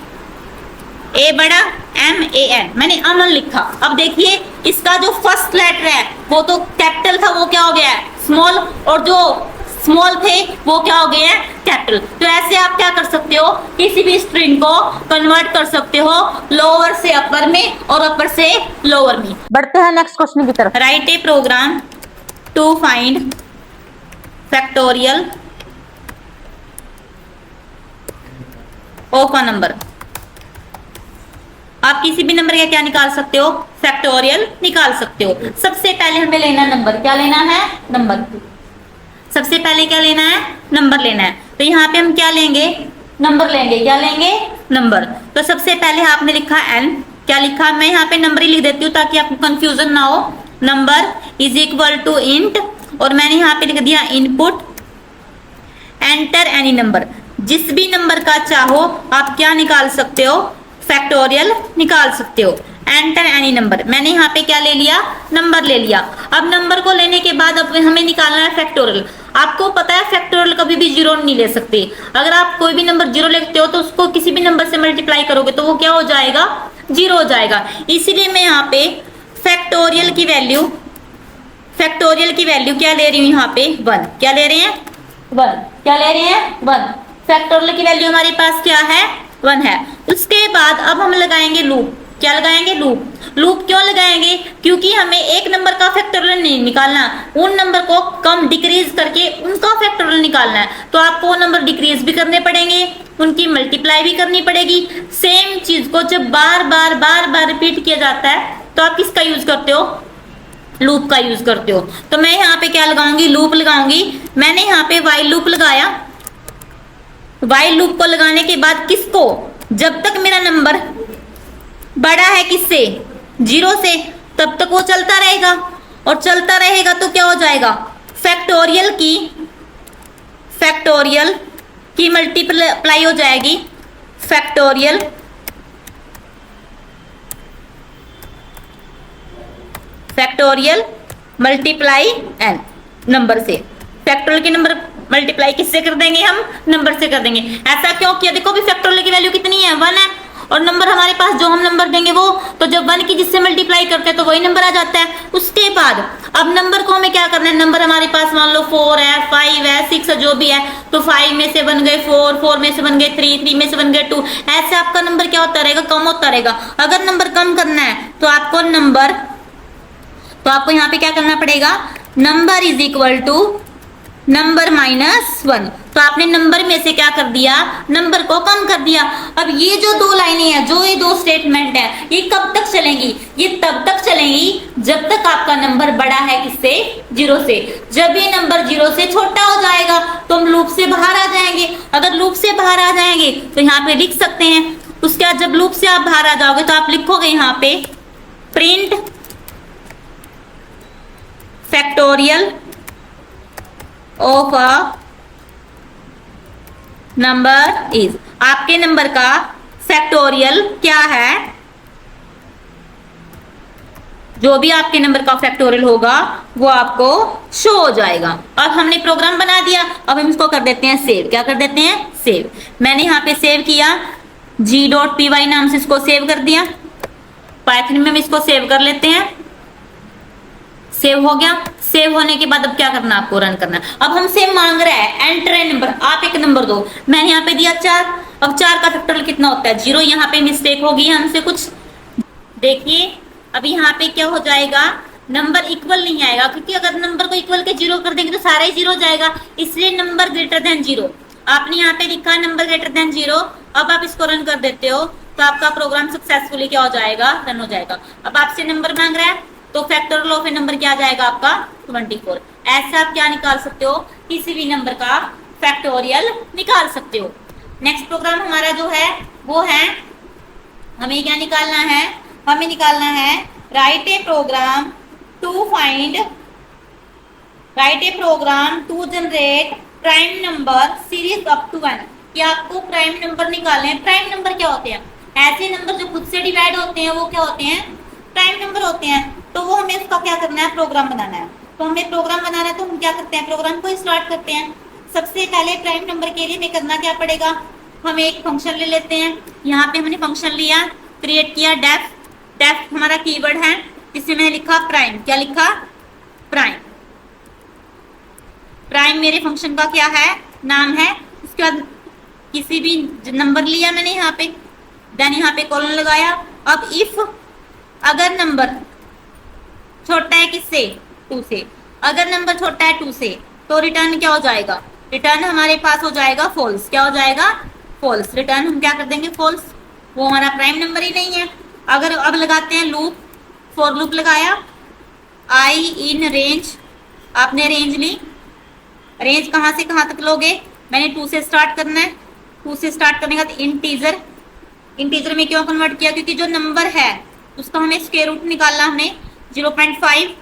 ए बड़ा MAN, मैंने अमन लिखा। अब देखिए इसका जो फर्स्ट लेटर है वो तो कैपिटल था, वो क्या हो गया है? स्मॉल, और जो स्मॉल थे वो क्या हो गए हैं? कैपिटल। तो ऐसे आप क्या कर सकते हो? किसी भी स्ट्रिंग को कन्वर्ट कर सकते हो लोअर से अपर में और अपर से लोअर में। बढ़ते हैं नेक्स्ट क्वेश्चन की तरफ। Write a program to find factorial of a number। आप किसी भी नंबर का क्या निकाल सकते हो? फैक्टोरियल निकाल सकते हो। सबसे पहले हमें लेना नंबर। क्या लेना है? नंबर। सबसे पहले क्या लेना है? नंबर लेना है। तो यहाँ पे हम क्या लेंगे? नंबर लेंगे। क्या लेंगे? नंबर। तो सबसे पहले आपने लिखा n। क्या लिखा? मैं यहाँ पे नंबर ही लिख देती हूँ ताकि आपको कंफ्यूजन ना हो। Number is equal to int, और मैंने यहाँ पे लिख दिया इनपुट एंटर एनी नंबर। जिस भी नंबर का चाहो आप क्या निकाल सकते हो? फैक्टोरियल निकाल सकते हो। Enter any number. मैंने यहाँ पे क्या ले लिया? नंबर ले लिया। अब नंबर को लेने के बाद अब हमें निकालना है फैक्टोरियल। आपको पता है फैक्टोरियल कभी भी जीरो नहीं ले सकते। अगर आप कोई भी नंबर जीरो लेते हो तो उसको किसी भी नंबर से मल्टीप्लाई करोगे तो वो क्या हो जाएगा? जीरो हो जाएगा। इसीलिए मैं यहाँ पे फैक्टोरियल की वैल्यू क्या ले रही हूँ? यहाँ पे 1। क्या ले रहे हैं? 1। क्या ले रहे हैं? 1। फैक्टोरियल की वैल्यू हमारे पास क्या है? 1 है। उसके बाद अब हम लगाएंगे लूप। क्या लगाएंगे? लूप। लूप क्यों लगाएंगे? क्योंकि हमें एक नंबर का फैक्टोरियल नहीं निकालना, उन नंबर को कम डिक्रीज करके उनका फैक्टोरियल निकालना है। तो आपको वो नंबर डिक्रीज भी करने पड़ेंगे, उनकी मल्टीप्लाई भी करनी पड़ेगी। सेम चीज को जब बार बार रिपीट किया जाता है तो आप किसका यूज करते हो? लूप का यूज करते हो। तो मैं यहाँ पे क्या लगाऊंगी? लूप लगाऊंगी। मैंने यहाँ पे वाइल लूप लगाया। वाइल लूप को लगाने के बाद किसको? जब तक मेरा नंबर बड़ा है किससे? 0 से, तब तक वो चलता रहेगा। और चलता रहेगा तो क्या हो जाएगा? फैक्टोरियल की मल्टीप्लाई हो जाएगी। फैक्टोरियल मल्टीप्लाई एन नंबर से। फैक्टोरियल की नंबर मल्टीप्लाई किससे कर देंगे? हम नंबर से कर देंगे। ऐसा क्यों किया? देखो अभी फैक्टोरियल की वैल्यू कितनी है? 1 है, और नंबर हमारे पास जो हम नंबर देंगे वो, तो जब 1 की जिससे मल्टीप्लाई करते हैं तो वही नंबर आ जाता है। उसके बाद अब नंबर को हमें क्या करना है? नंबर हमारे पास मान लो 4 है, 5 है, 6 है, जो भी है, तो 5 में से बन गए 4, 4 में से बन गए 3, 3 में से बन गए 2। ऐसे आपका नंबर क्या होता रहेगा? कम होता रहेगा। अगर नंबर कम करना है तो आपको यहाँ पे क्या करना पड़ेगा? Number is equal to number -1। तो आपने नंबर में से क्या कर दिया? नंबर को कम कर दिया। अब ये जो 2 लाइनें हैं, जो ये 2 स्टेटमेंट है, ये कब तक चलेंगी? ये तब तक चलेंगी जब तक आपका नंबर बड़ा है किससे? 0 से। जब ये नंबर 0 से छोटा हो जाएगा तो हम लूप से बाहर आ जाएंगे। अगर लूप से बाहर आ जाएंगे तो यहाँ पे लिख सकते हैं। उसके बाद जब लूप से आप बाहर आ जाओगे तो आप लिखोगे यहाँ पे print factorial of a number is. आपके नंबर का फैक्टोरियल क्या है? जो भी आपके नंबर का फैक्टोरियल होगा वो आपको शो हो जाएगा। अब हमने प्रोग्राम बना दिया, अब हम इसको कर देते हैं सेव। क्या कर देते हैं? सेव। मैंने यहाँ पे सेव किया, g.py नाम से इसको सेव कर दिया। पाइथन में हम इसको सेव कर लेते हैं। सेव हो गया। सेव होने के बाद अब क्या करना? आपको रन करना। अब हमसे मांग रहा है एंटर ए नंबर, आप एक नंबर दो। मैंने यहाँ पे दिया 4। अब 4 का फैक्टोरियल कितना होता है? 0। यहाँ पे मिस्टेक होगी हमसे कुछ, देखिए अब यहाँ पे क्या हो जाएगा? नंबर इक्वल नहीं आएगा, क्योंकि अगर नंबर को इक्वल के 0 कर देंगे तो सारा ही 0 हो जाएगा, इसलिए नंबर ग्रेटर देन 0। आपने यहाँ पे लिखा नंबर ग्रेटर देन 0। अब आप इसको रन कर देते हो तो आपका प्रोग्राम सक्सेसफुली क्या हो जाएगा? रन हो जाएगा। अब आपसे नंबर मांग रहा है तो फैक्टोरियल ऑफ ए नंबर क्या आ जाएगा आपका? 24। ऐसा आप क्या निकाल सकते हो? किसी भी नंबर का फैक्टोरियल निकाल सकते हो। नेक्स्ट प्रोग्राम हमारा जो है वो है, हमें क्या निकालना है? हमें निकालना है write a program to generate prime number series up to 1। कि आपको प्राइम नंबर निकालने हैं। प्राइम नंबर क्या होते हैं? ऐसे नंबर जो खुद से डिवाइड होते हैं वो क्या होते हैं? प्राइम नंबर होते हैं। तो वो हमें इसका क्या करना है? प्रोग्राम बनाना है। तो हमें प्रोग्राम बनाना है तो हम क्या करते हैं? प्रोग्राम को स्टार्ट करते हैं। सबसे पहले प्राइम नंबर के लिए हमें करना क्या पड़ेगा? हम एक फंक्शन ले लेते हैं। यहाँ पे हमने फंक्शन लिया, क्रिएट किया डेफ। डेफ हमारा कीवर्ड है, जिसमें मैंने लिखा प्राइम। क्या लिखा? प्राइम। प्राइम मेरे फंक्शन का क्या है? नाम है। उसके बाद किसी भी नंबर लिया मैंने यहाँ पे, देन यहाँ पे कॉलन लगाया। अब इफ अगर नंबर छोटा है किससे? 2 से। अगर नंबर छोटा है 2 से तो रिटर्न क्या हो जाएगा? रिटर्न हमारे पास हो जाएगा फॉल्स। क्या हो जाएगा? फॉल्स। रिटर्न हम क्या कर देंगे? फॉल्स। वो हमारा प्राइम नंबर ही नहीं है। अगर अब लगाते हैं लूप, फॉर लूप लगाया, आई इन रेंज, आपने रेंज ली। रेंज कहाँ से कहाँ तक लोगे? मैंने 2 से स्टार्ट करना है। 2 से स्टार्ट करने का इंटीजर, इंटीजर में क्यों कन्वर्ट किया? क्योंकि जो नंबर है उसका हमें स्क्वायर रूट निकालना। हमने 0.5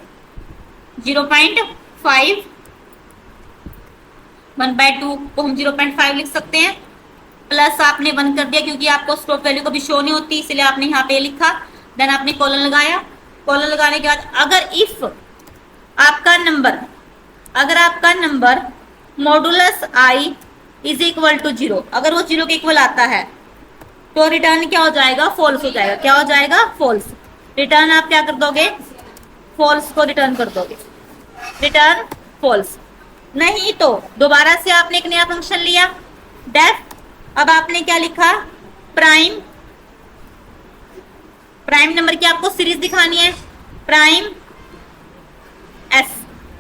1/2 को हम 0.5 लिख सकते हैं। प्लस आपने 1 कर दिया क्योंकि आपको स्टॉप वैल्यू कभी शो नहीं होती, इसलिए आपने यहाँ पे लिखा। देन आपने कॉलन लगाया। कॉलन लगाने के बाद अगर इफ आपका number modulus i is equal to 0, अगर वो 0 के इक्वल आता है तो रिटर्न क्या हो जाएगा? फॉल्स हो जाएगा। क्या हो जाएगा? फॉल्स। रिटर्न आप क्या कर दोगे? फॉल्स को रिटर्न कर दोगे। Return false. नहीं तो दोबारा से आपने एक नया फंक्शन लिया डेफ। अब आपने क्या लिखा? प्राइम प्राइम नंबर की आपको सीरीज दिखानी है, प्राइम एस,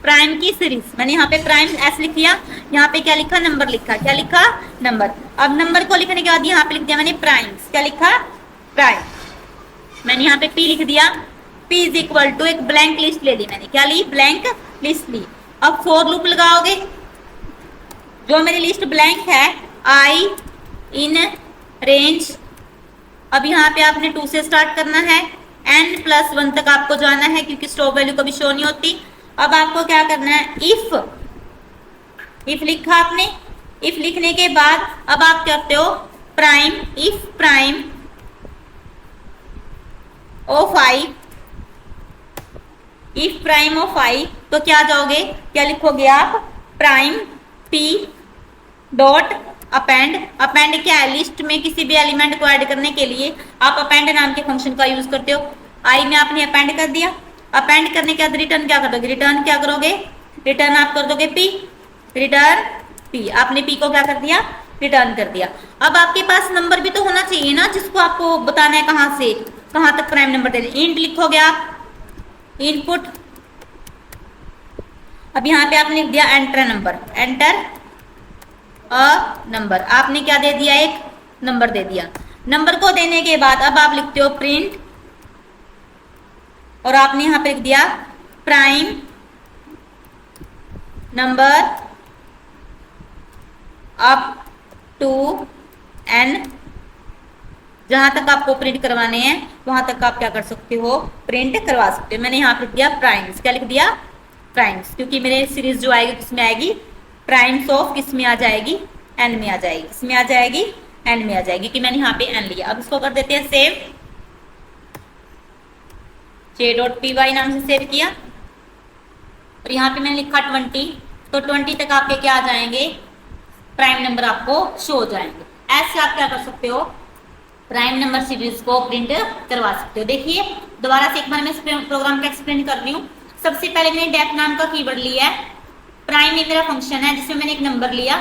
प्राइम की सीरीज। मैंने यहाँ पे प्राइम एस लिख दिया, यहाँ पे क्या लिखा, नंबर लिखा, क्या लिखा, नंबर। अब नंबर को लिखने के बाद यहाँ पे लिख दिया मैंने प्राइम्स, क्या लिखा, प्राइम। मैंने यहाँ पे पी लिख दिया, पी इज इक्वल टू एक ब्लैंक लिस्ट ले ली मैंने, क्या ली, ब्लैंक लिस्ट ली। अब फॉर लूप लगाओगे, जो मेरी लिस्ट ब्लैंक है, आई इन रेंज, अब यहाँ पे आपने 2 से स्टार्ट करना है, n+1 तक आपको जाना है क्योंकि स्टॉप वैल्यू कभी शो नहीं होती। अब आपको क्या करना है, इफ लिखा आपने, इफ लिखने के बाद अब आप करते हो prime, if prime of i, if prime of i, तो क्या जाओगे, क्या लिखोगे आप, prime p dot append. Append क्या है, लिस्ट में किसी भी एलिमेंट को ऐड करने के लिए आप अपेंड नाम के फंक्शन का यूज करते हो। आई में आपने अपेंड कर दिया, अपेंड करने के बाद रिटर्न क्या करोगे, रिटर्न क्या करोगे, रिटर्न आप कर दोगे पी, रिटर्न पी। आपने पी को क्या कर दिया, रिटर्न कर दिया। अब आपके पास नंबर भी तो होना चाहिए ना, जिसको आपको बताना है कहां से कहां तक प्राइम नंबर दे। इंट लिखोगे आप, इनपुट। अब यहाँ पे आपने लिख दिया enter number, enter a number, आपने क्या दे दिया, एक नंबर दे दिया। नंबर को देने के बाद अब आप लिखते हो प्रिंट, और आपने यहां पे लिख दिया prime number up to n, जहां तक आपको प्रिंट करवाने हैं वहां तक आप क्या कर सकते हो, प्रिंट करवा सकते हो। मैंने यहाँ पे लिख दिया प्राइम्स, क्या लिख दिया, प्राइम्स, क्योंकि मेरे सीरीज जो आएगी किसमें आएगी, प्राइम्स ऑफ किस में आ जाएगी, एन में आ जाएगी, किसमें आ जाएगी, एन में आ जाएगी, कि मैंने यहाँ पे एन लिया। अब इसको कर देते हैं सेव, j.py नाम से सेव किया, और यहाँ पे मैंने लिखा 20, तो 20 तक आपके क्या आ जाएंगे, प्राइम नंबर आपको शो हो जाएंगे। ऐसे आप क्या कर सकते हो, प्राइम नंबर सीरीज को प्रिंट करवा सकते हो। देखिए दोबारा से एक बार मैं प्रोग्राम को एक्सप्लेन कर रही हूँ। सबसे पहले मैंने डेफ नाम का कीवर्ड लिया है, प्राइम में मेरा फंक्शन है जिसमें मैंने एक नंबर लिया,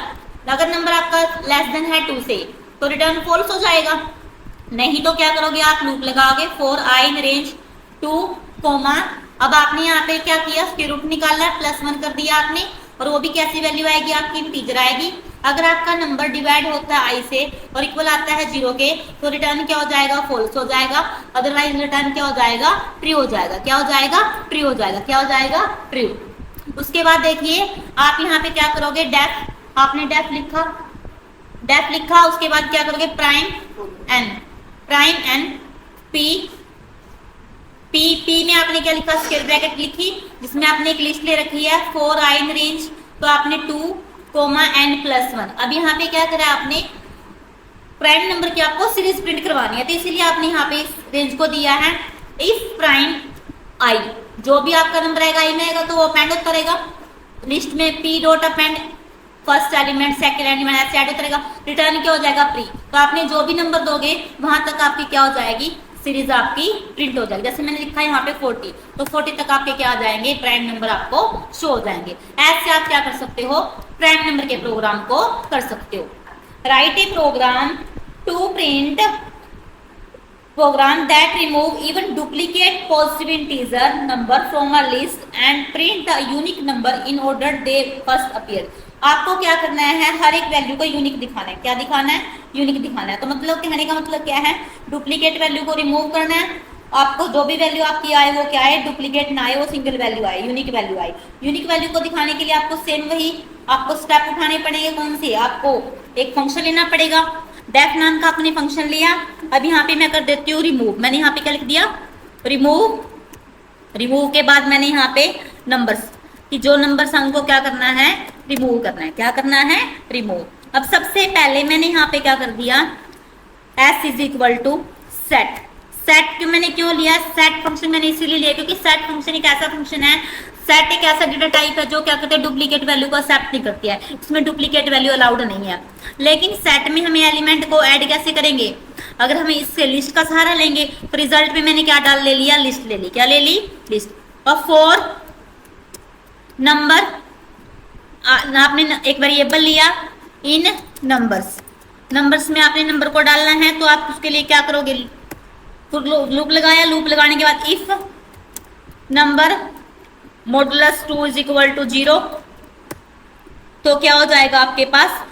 अगर नंबर आपका लेस देन है 2 से तो रिटर्न फॉल्स हो जाएगा, नहीं तो क्या करोगे आप, लूप लगाओगे फॉर आई इन रेंज 2, अब आपने यहाँ पे क्या किया, स्क्वायर रूट निकाला, +1 कर दिया आपने, और वो भी कैसी वैल्यू आएगी आपकी, इंटीजर आएगी। अगर आपका नंबर डिवाइड होता है आई से और इक्वल आता है 0 के, तो रिटर्न क्या हो जाएगा, फॉल्स हो जाएगा, अदरवाइज रिटर्न क्या हो जाएगा, ट्रू हो जाएगा, क्या हो जाएगा, ट्रू हो जाएगा, क्या हो जाएगा, ट्रू। उसके बाद देखिए आप यहाँ पे क्या करोगे, डेफ, आपने डेफ लिखा, उसके बाद क्या करोगे, प्राइम एन पी में आपने क्या लिखा, स्क्वायर ब्रैकेट लिखी, जिसमें आपने एक लिस्ट ले रखी है फॉर आई इन रेंज, तो आपने 2, n+1। अब यहाँ पे क्या करा आपने, प्राइम नंबर की आपको सीरीज प्रिंट करवानी है, तो इसीलिए आपने यहाँ पे इस रेंज को दिया है, इफ प्राइम आई, जो भी आपका नंबर आएगा आई में आएगा तो वो अपेंड होता रहेगा लिस्ट में, P dot append first element second element ऐसे ऐड होता रहेगा, रिटर्न क्या हो जाएगा, प्री। तो आपने जो भी नंबर दोगे वहां तक आपकी क्या हो जाएगी, सीरीज आपकी प्रिंट हो जाएगी। जैसे मैंने लिखा है यहाँ पे 40, तो 40 तक आपके क्या आ जाएंगे, प्राइम नंबर आपको शो हो जाएंगे। ऐसे आप क्या कर सकते हो, प्राइम नंबर के प्रोग्राम को कर सकते हो। Write a program to print program that remove even duplicate positive integer number from a list and print the unique number in order they first appear। आपको क्या करना है, हर एक वैल्यू को यूनिक दिखाना है, क्या दिखाना है, यूनिक दिखाना है। तो मतलब कहने का मतलब क्या है, डुप्लीकेट वैल्यू को रिमूव करना है, आपको जो भी वैल्यू आपकी आए वो क्या है, डुप्लीकेट ना आए, वो सिंगल वैल्यू आए, यूनिक वैल्यू आए। यूनिक वैल्यू को दिखाने के लिए आपको सेम वही आपको स्टेप उठाने पड़ेंगे, कौन से, आपको एक फंक्शन लेना पड़ेगा, डेफ नाम का आपने फंक्शन लिया। अब यहाँ पे मैं कर देती हूँ रिमूव, मैंने यहाँ पे क्या लिख दिया, रिमूव के बाद मैंने यहाँ पे नंबर्स, कि जो नंबर्स हमको क्या करना है, रिमूव करना है, क्या करना है, रिमूव। अब सबसे पहले मैंने यहाँ पे क्या कर दिया, s is equal to set. Set क्यों मैंने क्यों लिया, सेट फंक्शन मैंने इसीलिए लिया क्योंकि सेट फंक्शन एक ऐसा फंक्शन है, सेट एक ऐसा डेटा टाइप है जो क्या करते हैं, डुप्लीकेट वैल्यू को एक्सेप्ट नहीं करती है, इसमें डुप्लीकेट वैल्यू अलाउड नहीं है। लेकिन सेट में हमें एलिमेंट को ऐड कैसे करेंगे, अगर हम इससे लिस्ट का सहारा लेंगे तो रिजल्ट में मैंने क्या डाल ले लिया, लिस्ट ले ली, क्या ले ली, लिस्ट। और फॉर नंबर आपने एक वेरिएबल लिया इन नंबर्स में आपने नंबर को डालना है, तो आप उसके लिए क्या करोगे, फिर लूप लगाया, लूप लगाने के बाद if number modulus 2 is equal to 0, तो क्या हो जाएगा आपके पास,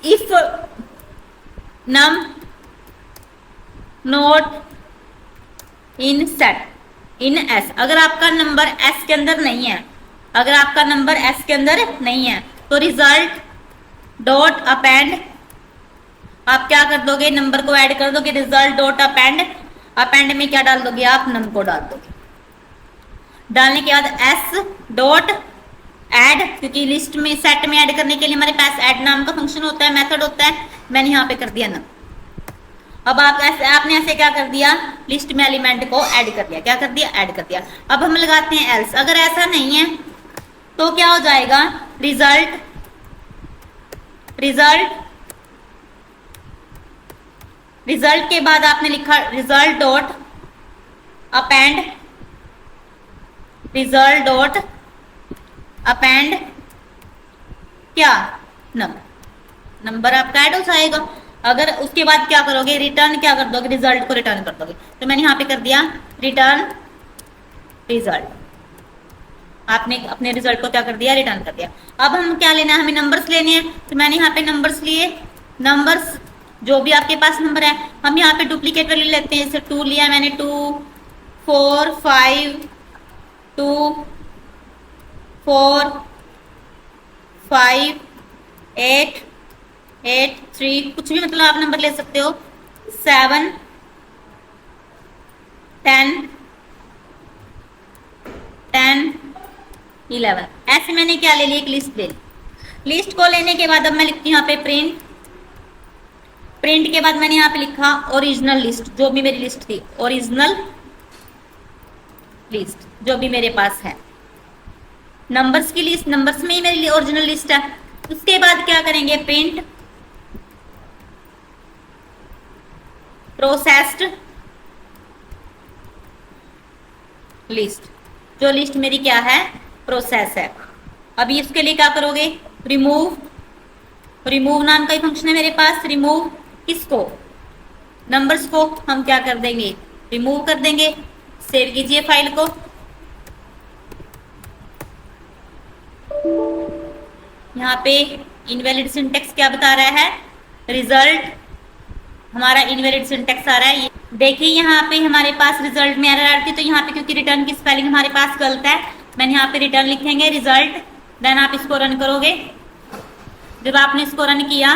if num not in set in s, अगर आपका नंबर एस के अंदर नहीं है, अगर आपका नंबर एस के अंदर नहीं है तो रिजल्ट डॉट अपेंड, आप क्या कर दोगे, नंबर को ऐड कर दोगे, रिजल्ट डॉट अपेंड, अपेंड में क्या डाल दोगे आप, नम को डाल दोगे। डालने के बाद एस डॉट ऐड, क्योंकि लिस्ट में सेट में ऐड करने के लिए हमारे पास ऐड नाम का फंक्शन होता है, मेथड होता है, मैंने यहाँ पे कर दिया नम। अब आपने ऐसे क्या कर दिया, लिस्ट में एलिमेंट को ऐड कर दिया, क्या कर दिया, ऐड कर दिया। अब हम लगाते हैं एल्स, अगर ऐसा नहीं है तो क्या हो जाएगा, रिजल्ट रिजल्ट के बाद आपने लिखा result dot append, result dot append क्या, नंबर आपका ऐड हो जाएगा। अगर उसके बाद क्या करोगे, रिटर्न क्या कर दोगे, रिजल्ट को रिटर्न कर दोगे। तो मैंने यहाँ पे कर दिया रिटर्न रिजल्ट, आपने अपने रिजल्ट को क्या कर दिया, रिटर्न कर दिया। अब हम क्या लेना है, हमें नंबर्स लेने हैं, तो मैंने यहाँ पे नंबर्स लिए, नंबर्स जो भी आपके पास नंबर है, हम यहाँ पे डुप्लीकेट वैल्यू लेते हैं, जैसे 2 लिया मैंने, 2 4 5 2 4 5 8 8 3, कुछ भी मतलब आप नंबर ले सकते हो, 7 10 10 11, ऐसे मैंने क्या ले ली, एक लिस्ट ले ली। लिस्ट को लेने के बाद अब मैं लिखती हूँ यहाँ पे प्रिंट, प्रिंट के बाद मैंने यहाँ पे लिखा ओरिजिनल लिस्ट, जो भी मेरी लिस्ट थी, ओरिजिनल लिस्ट जो भी मेरे पास है, नंबर्स की लिस्ट, नंबर्स में ही मेरी ओरिजिनल लिस्ट है। उसके बाद क्या करेंगे, प्रिंट प्रोसेस्ड लिस्ट, जो लिस्ट मेरी क्या है, प्रोसेस है। अभी इसके लिए क्या करोगे, रिमूव, रिमूव नाम का ही फंक्शन है मेरे पास, रिमूव किसको, नंबर्स को हम क्या कर देंगे, रिमूव कर देंगे। सेव कीजिए फाइल को, यहाँ पे इनवैलिड सिंटेक्स क्या बता रहा है, रिजल्ट हमारा इनवैलिड सिंटेक्स आ रहा है। देखिए यहाँ पे हमारे पास रिजल्ट में एरर आ रही थी, तो यहाँ पे क्योंकि रिटर्न की स्पेलिंग हमारे पास गलत है, मैंने यहाँ पे रिटर्न लिखेंगे रिजल्ट, देन आप इसको रन करोगे। जब आपने इसको रन किया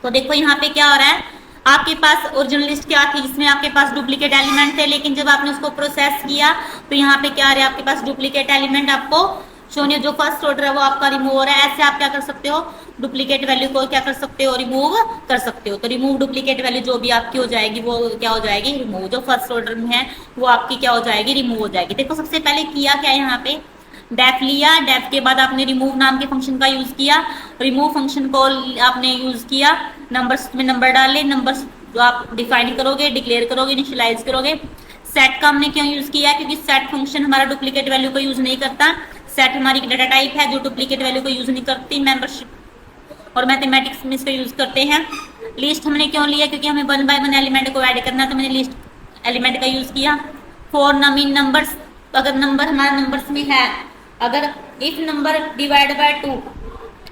तो देखो यहाँ पे क्या हो रहा है, आपके पास ओरिजिनल लिस्ट क्या थी, जिसमें आपके पास डुप्लीकेट एलिमेंट थे, लेकिन जब आपने उसको प्रोसेस किया तो यहाँ पे क्या आ रहा है, आपके पास डुप्लीकेट एलिमेंट आपको शोनिया, जो फर्स्ट ऑर्डर है वो आपका रिमूव हो रहा है। ऐसे आप क्या कर सकते हो, डुप्लीकेट वैल्यू को क्या कर सकते हो, रिमूव कर सकते हो। तो रिमूव डुप्लीकेट वैल्यू जो भी आपकी हो जाएगी वो क्या हो जाएगी, रिमूव, जो फर्स्ट ऑर्डर में है वो आपकी क्या हो जाएगी, रिमूव हो जाएगी। देखो सबसे पहले किया क्या है, यहाँ पे डेफ लिया, डेफ के बाद आपने रिमूव नाम के फंक्शन का यूज किया, रिमूव फंक्शन को आपने यूज किया, नंबर्स में नंबर डाले, नंबर्स जो आप डिफाइन करोगे, डिक्लेयर करोगे, इनिशियलाइज करोगे। सेट का हमने क्यों यूज किया, क्योंकि सेट फंक्शन हमारा डुप्लीकेट वैल्यू को यूज नहीं करता, सेट हमारी डाटा टाइप है जो डुप्लीकेट वैल्यू को यूज नहीं करती, मेंबरशिप और मैथमेटिक्स में इसका यूज करते हैं। लिस्ट हमने क्यों लिया, क्योंकि हमें 1 बाय 1 एलिमेंट को ऐड करना, तो मैंने लिस्ट एलिमेंट का यूज किया। फॉर नम इन नंबर्स, अगर नंबर हमारा नंबर्स में है, अगर if number divide by 2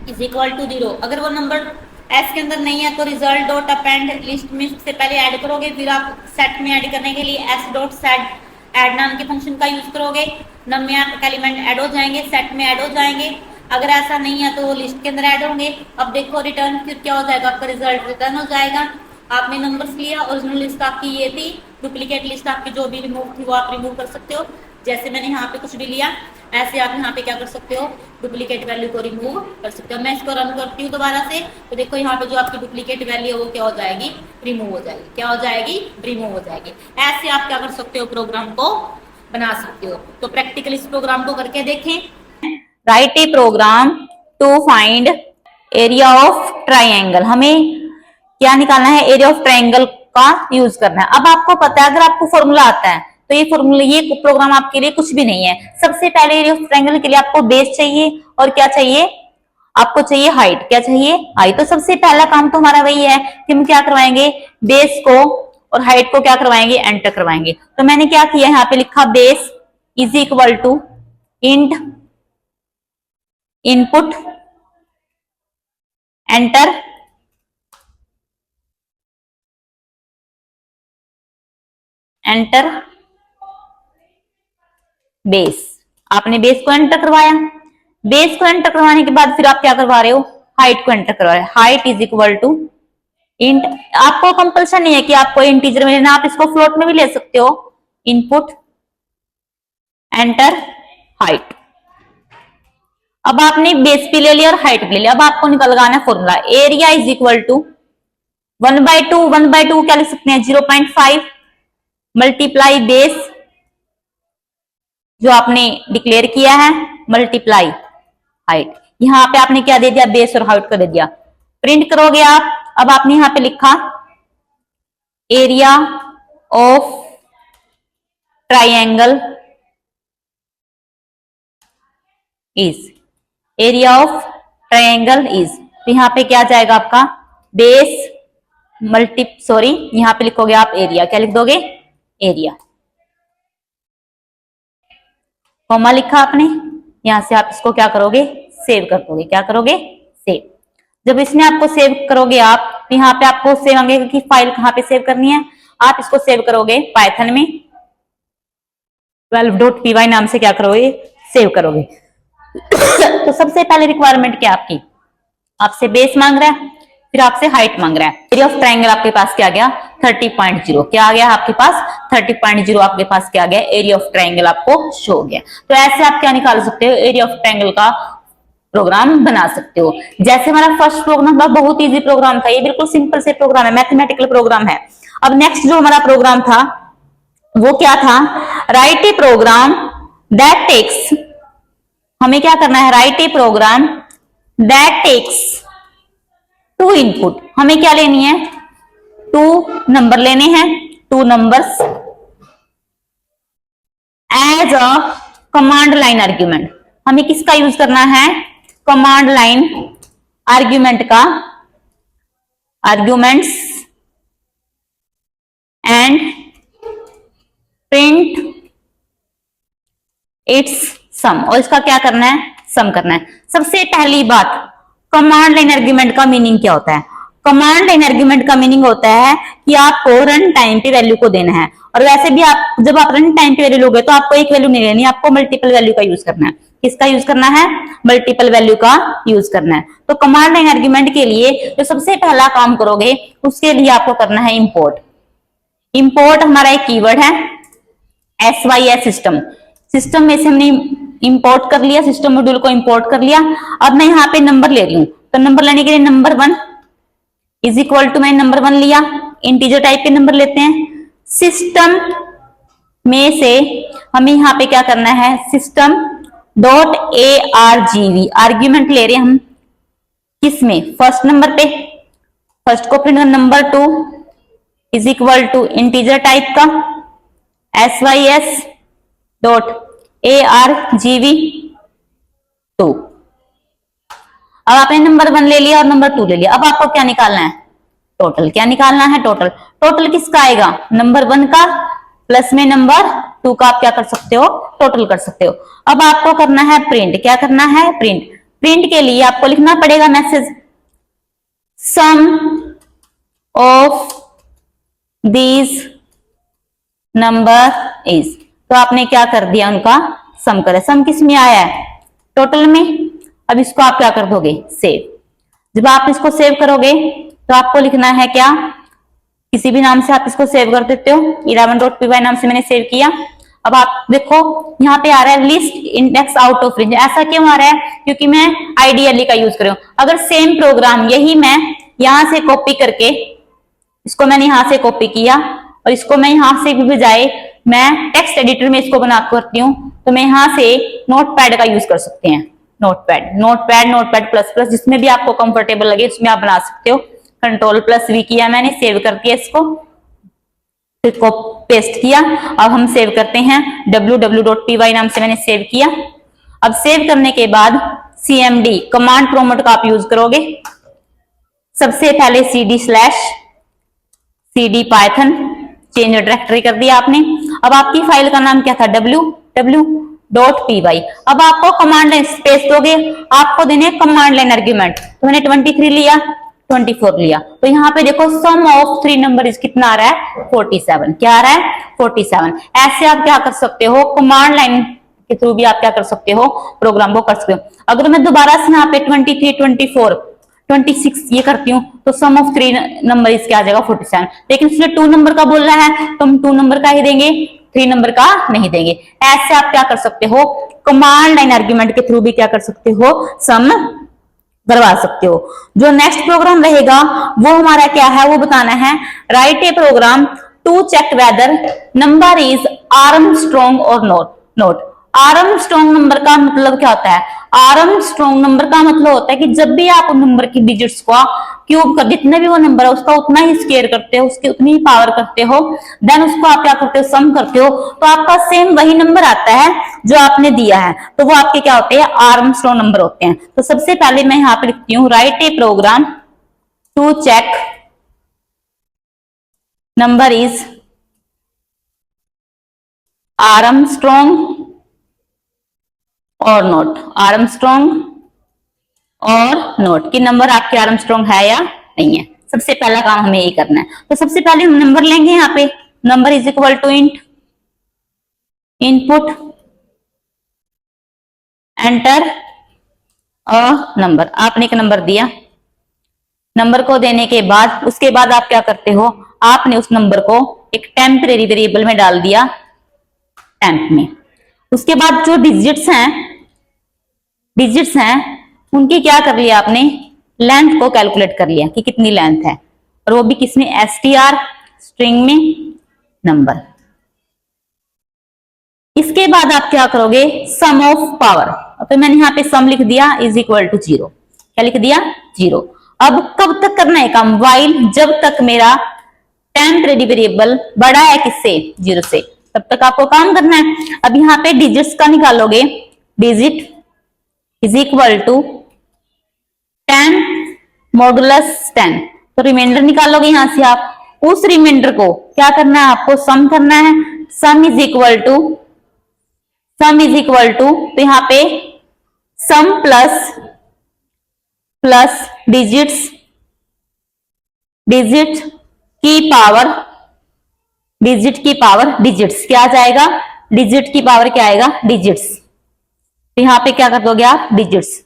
is equal to 0, अगर वो नंबर एस के अंदर नहीं है तो रिजल्ट डॉट अपेंड लिस्ट में सबसे पहले ऐड करोगे, फिर आप सेट में ऐड करने के लिए एस डॉट सेट ऐड नाम के फंक्शन का यूज करोगे, नम में आपका एलिमेंट ऐड हो जाएंगे, सेट में ऐड हो जाएंगे। अगर ऐसा नहीं है तो लिस्ट के अंदर ऐड होंगे। अब देखो रिटर्न फिर क्या हो जाएगा, आपका रिजल्ट रिटर्न हो जाएगा। आपने नंबर्स लिया, ओरिजिनल लिस्ट आपकी ये थी, डुप्लीकेट लिस्ट आपकी जो भी रिमूव थी वो आप रिमूव कर सकते हो। जैसे मैंने यहाँ पे कुछ भी लिया, ऐसे आप यहाँ पे क्या कर सकते हो, डुप्लीकेट वैल्यू को रिमूव कर सकते हो। मैं इसको रन करती हूँ दोबारा से, तो देखो यहाँ पे जो आपकी डुप्लीकेट वैल्यू है वो क्या हो जाएगी, रिमूव हो जाएगी। क्या हो जाएगी, रिमूव हो जाएगी। ऐसे आप क्या कर सकते हो, प्रोग्राम को बना सकते हो। तो प्रैक्टिकल इस प्रोग्राम को करके देखें। Write a program to find area of triangle, हमें क्या निकालना है, एरिया ऑफ ट्राइंगल का यूज करना है। अब आपको पता है, अगर आपको फॉर्मूला आता है तो ये फॉर्मूला, ये प्रोग्राम आपके लिए कुछ भी नहीं है। सबसे पहले एरिया ऑफ ट्राइंगल के लिए आपको बेस चाहिए और क्या चाहिए, आपको चाहिए हाइट। क्या चाहिए, हाइट। तो सबसे पहला काम तो हमारा वही है कि हम क्या करवाएंगे, बेस को और हाइट को क्या करवाएंगे, एंटर करवाएंगे। तो मैंने क्या किया, यहाँ पे लिखा base is equal to int input enter enter base. आपने बेस को एंटर करवाया, बेस को एंटर करवाने के बाद फिर आप क्या करवा रहे हो, हाइट को एंटर करवा रहे हो। Height is equal to int, आपको कंपल्सन नहीं है कि आपको इंटीजर में लेना, आप इसको फ्लोट में भी ले सकते हो। Input enter height. अब आपने बेस भी ले लिया और हाइट भी ले लिया। अब आपको निकल लगाना है formula, area is equal to 1/2, 1/2 क्या लिख सकते हैं 0.5 मल्टीप्लाई बेस जो आपने डिक्लेयर किया है, मल्टीप्लाई हाइट। यहां पे आपने क्या दे दिया, बेस और हाइट को दे दिया। प्रिंट करोगे आप, अब आपने यहां पे लिखा area of triangle is, area of triangle is, तो यहां पे क्या जाएगा आपका बेस यहां पे लिखोगे आप एरिया, क्या लिख दोगे एरिया, कॉमा लिखा आपने, यहां से आप इसको क्या करोगे, सेव कर दोगे। क्या करोगे, सेव। जब इसने आपको सेव करोगे आप, तो यहाँ पे आपको सेव मांगेगा कि फाइल कहाँ पे सेव करनी है। आप इसको सेव करोगे पाइथन में 12.py नाम से क्या करोगे, सेव करोगे। तो सबसे पहले रिक्वायरमेंट क्या आपकी, आपसे बेस मांग रहा है, फिर आपसे हाइट मांग रहा है। एरिया ऑफ ट्राइंगल आपके पास क्या आ गया 30.0, क्या आ गया आपके पास 30.0, आपके पास क्या आ गया, एरिया ऑफ ट्राइंगल आपको शो हो गया। तो ऐसे आप क्या निकाल सकते हो, एरिया ऑफ ट्राइंगल का प्रोग्राम बना सकते हो। जैसे हमारा फर्स्ट प्रोग्राम था, बहुत इजी प्रोग्राम था, ये बिल्कुल सिंपल से प्रोग्राम है, मैथमेटिकल प्रोग्राम है। अब नेक्स्ट जो हमारा प्रोग्राम था वो क्या था, write a program that takes, हमें क्या करना है, write a program that takes 2 input, हमें क्या लेनी है 2 नंबर लेने हैं, 2 numbers as a command line argument. हमें किसका यूज करना है, कमांड लाइन आर्ग्यूमेंट का, arguments and print its sum, और इसका क्या करना है, सम करना है। सबसे पहली बात, कमांड लाइन आर्ग्यूमेंट का मीनिंग क्या होता है, कमांड लाइन आर्ग्यूमेंट का मीनिंग होता है कि आपको रन टाइम पे वैल्यू को देना है। और वैसे भी आप जब आप रन टाइम पे वैल्यू लोगे तो आपको एक वैल्यू नहीं लेनी, आपको मल्टीपल वैल्यू का यूज करना है। किसका यूज करना है, मल्टीपल वैल्यू का यूज करना है। तो कमांड लाइन आर्ग्यूमेंट के लिए जो सबसे पहला काम करोगे उसके लिए आपको करना है इंपोर्ट। इंपोर्ट हमारा एक कीवर्ड है, SYS सिस्टम, सिस्टम में से हमने इंपोर्ट कर लिया, सिस्टम मॉड्यूल को इंपोर्ट कर लिया। अब मैं यहाँ पे नंबर ले रही हूँ, तो नंबर लेने के लिए नंबर 1 इज इक्वल टू, मैंने नंबर 1 लिया, इंटीजर टाइप के नंबर लेते हैं। सिस्टम में से हमें यहाँ पे क्या करना है, सिस्टम डॉट argv, आर्ग्यूमेंट ले रहे हैं हम किसमें, फर्स्ट नंबर पे, फर्स्ट को print number 2 is equal to integer type का SYS डॉट argv2। अब आपने नंबर 1 ले लिया और नंबर 2 ले लिया। अब आपको क्या निकालना है, टोटल। क्या निकालना है, टोटल। टोटल किसका आएगा, नंबर 1 का प्लस में नंबर 2 का आप क्या कर सकते हो, टोटल कर सकते हो। अब आपको करना है प्रिंट, क्या करना है, प्रिंट। प्रिंट के लिए आपको लिखना पड़ेगा message sum of these number is, तो आपने क्या कर दिया, उनका सम करे। सम किस में आया है, टोटल में। अब इसको आप क्या कर दोगे, सेव। जब आप इसको सेव करोगे तो आपको लिखना है क्या, किसी भी नाम से आप इसको सेव कर देते हो, 11.py नाम से मैंने सेव किया। अब आप देखो यहाँ पे आ रहा है list index out of range. ऐसा क्यों आ रहा है, क्योंकि मैं आईडीएलई का यूज कर रही हूं। अगर सेम प्रोग्राम यही मैं यहां से कॉपी करके, इसको मैंने यहां से कॉपी किया और इसको मैं यहां से भी बजाय मैं टेक्स्ट एडिटर में इसको बना करती हूँ, तो मैं यहां से नोटपैड का यूज कर सकते हैं। नोटपैड प्लस प्लस, जिसमें भी आपको कंफर्टेबल लगे उसमें आप बना सकते हो। Ctrl+V किया मैंने, सेव कर दिया इसको, फिर को पेस्ट किया। अब हम सेव करते हैं, www.py नाम से मैंने सेव किया। अब सेव करने के बाद cmd कमांड प्रोम्प्ट का आप यूज करोगे। सबसे पहले cd/cd python चेंज डायरेक्टरी कर दिया आपने। अब आपकी फाइल का नाम क्या था, www.py। अब आपको कमांड लाइन स्पेस दोगे, आपको देने कमांड लाइन आर्ग्यूमेंट। तो मैंने 23 लिया, 24 लिया, तो यहाँ पे देखो सम ऑफ 3 नंबर कितना आ रहा है, 47। क्या आ रहा है, 47। ऐसे आप क्या कर सकते हो, कमांड लाइन के थ्रू भी आप क्या कर सकते हो, प्रोग्राम को कर सकते हो। अगर मैं दोबारा से यहाँ पे 23, 24, 26 ये करती हूँ तो सम ऑफ 3 नंबर इसके आ जाएगा 47। लेकिन इसने 2 नंबर का बोल रहा है तो हम 2 नंबर का ही देंगे, 3 नंबर का नहीं देंगे। ऐसे आप क्या कर सकते हो, कमांड लाइन आर्ग्यूमेंट के थ्रू भी क्या कर सकते हो, सम करवा सकते हो। जो नेक्स्ट प्रोग्राम रहेगा वो हमारा क्या है, वो बताना है, write a program to check whether number is Armstrong or not. Armstrong number का मतलब क्या होता है, आर्मस्ट्रांग नंबर का मतलब होता है कि जब भी आप नंबर की डिजिट्स को क्यूब कर, जितने भी वो नंबर है उसका उतना ही स्क्वायर करते हो, उसकी उतनी ही पावर करते हो, देन उसको आप क्या करते हो, सम करते हो, तो आपका सेम वही नंबर आता है जो आपने दिया है, तो वो आपके क्या होते हैं, आर्मस्ट्रांग नंबर होते हैं। तो सबसे पहले मैं यहाँ पे लिखती हूँ, write a program to check number is Armstrong or not, Armstrong or not कि नंबर आपके आर्मस्ट्रांग है या नहीं है। सबसे पहला काम हमें यही करना है। तो सबसे पहले हम नंबर लेंगे, यहाँ पे number is equal to int input enter a number. आपने एक नंबर दिया, नंबर को देने के बाद उसके बाद आप क्या करते हो, आपने उस नंबर को एक टेम्परेरी वेरिएबल में डाल दिया, टेम्प में। उसके बाद जो डिजिट्स हैं उनकी क्या कर लिया आपने, लेंथ को कैलकुलेट कर लिया कि कितनी लेंथ है, और वो भी किसमें, str स्ट्रिंग में नंबर। इसके बाद आप क्या करोगे, सम ऑफ पावर। तो मैंने यहाँ पे सम लिख दिया इज इक्वल टू 0। क्या लिख दिया, 0। अब कब तक करना है काम, वाइल जब तक मेरा टेम्परेरी वेरिएबल बड़ा है किससे, 0 से, तब तक आपको काम करना है। अब यहाँ पे डिजिट्स का निकालोगे, digit is equal to 10 modulus 10, तो रिमाइंडर निकालोगे यहां से आप। उस रिमाइंडर को क्या करना है, आपको सम करना है। सम इज इक्वल टू तो यहाँ पे सम प्लस डिजिट की पावर डिजिट्स क्या आ जाएगा, डिजिट की पावर क्या आएगा, डिजिट्स। तो यहाँ पे क्या कर दोगे आप, डिजिट्स।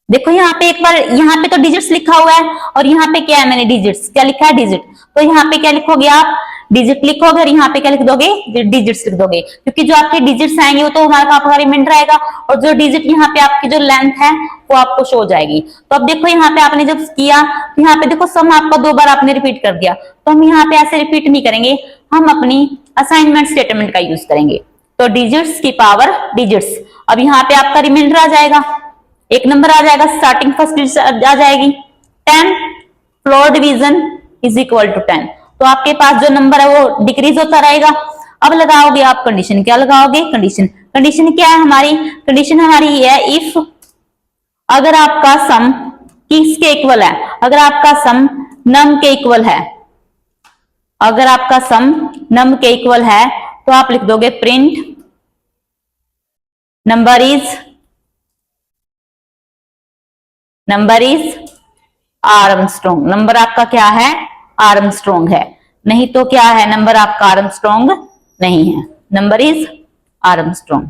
देखो यहाँ पे एक बार, यहाँ पे तो डिजिट्स लिखा हुआ है और यहाँ पे क्या है, मैंने डिजिट्स क्या लिखा है, डिजिट। तो यहाँ पे क्या लिखोगे आप, डिजिट लिखोगे, और यहाँ पे क्या लिख दोगे, डिजिट्स लिख दोगे, क्योंकि जो आपके डिजिट्स आएंगे वो तो हमारा आपका रिमाइंडर आएगा, और जो डिजिट यहाँ पे आपकी जो लेंथ है वो आपको शो हो जाएगी। तो अब देखो यहाँ पे आपने जब किया तो यहाँ पे देखो सम आपका 2 बार आपने रिपीट कर दिया, तो हम यहाँ पे ऐसे रिपीट नहीं करेंगे, हम अपनी असाइनमेंट स्टेटमेंट का यूज करेंगे। तो डिजिट्स की पावर डिजिट्स। अब यहाँ पे आपका रिमाइंडर आ जाएगा, एक नंबर आ जाएगा, स्टार्टिंग फर्स्ट डिजिट आ जाएगी 10, floor division is equal to 10। तो आपके पास जो नंबर है वो डिक्रीज होता रहेगा। अब लगाओगे आप कंडीशन, क्या लगाओगे, कंडीशन क्या है हमारी, कंडीशन हमारी ये है, इफ अगर आपका सम किसके इक्वल है, अगर आपका सम नम के इक्वल है, अगर आपका सम नम के इक्वल है तो आप लिख दोगे print number is Armstrong. Number आपका क्या है, आर्मस्ट्रांग है, नहीं तो क्या है, नंबर आपका आर्मस्ट्रांग नहीं है, नंबर इज आर्मस्ट्रांग।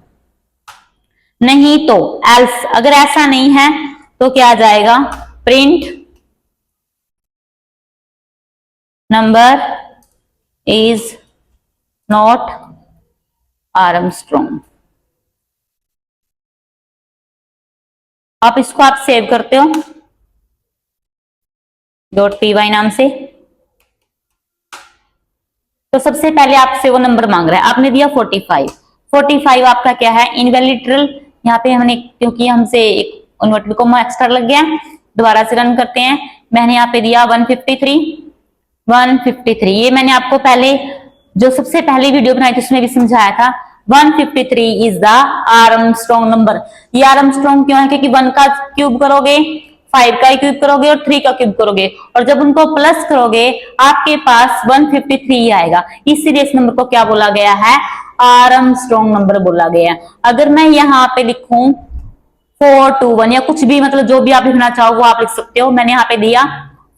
नहीं तो एल्स, अगर ऐसा नहीं है तो क्या आ जाएगा, print number is not Armstrong. आप इसको आप सेव करते हो .py नाम से। तो सबसे पहले आपसे वो नंबर मांग रहा है, आपने दिया 45 आपका क्या है, इनवैलिड। यहाँ पे हमने, क्योंकि हमसे एक इन्वर्टेड कॉमा एक्स्ट्रा लग गया, दोबारा से रन करते हैं। मैंने यहाँ पे दिया 153, ये मैंने आपको पहले जो सबसे पहले वीडियो बनाई थी उसमें भी समझाया था। 153 इज द आर्मस्ट्रांग नंबर। ये आर्मस्ट्रांग क्यों है, क्योंकि 1 का क्यूब करोगे 5 का क्यूब करोगे और 3 का क्यूब करोगे, और जब उनको प्लस करोगे आपके पास 153 आएगा। इसीलिए इस नंबर को क्या बोला गया है, आर्मस्ट्रॉन्ग नंबर बोला गया है। अगर मैं यहाँ पे लिखूं 421 या कुछ भी, मतलब जो भी आप लिखना चाहो वो आप लिख सकते हो, मैंने यहाँ पे दिया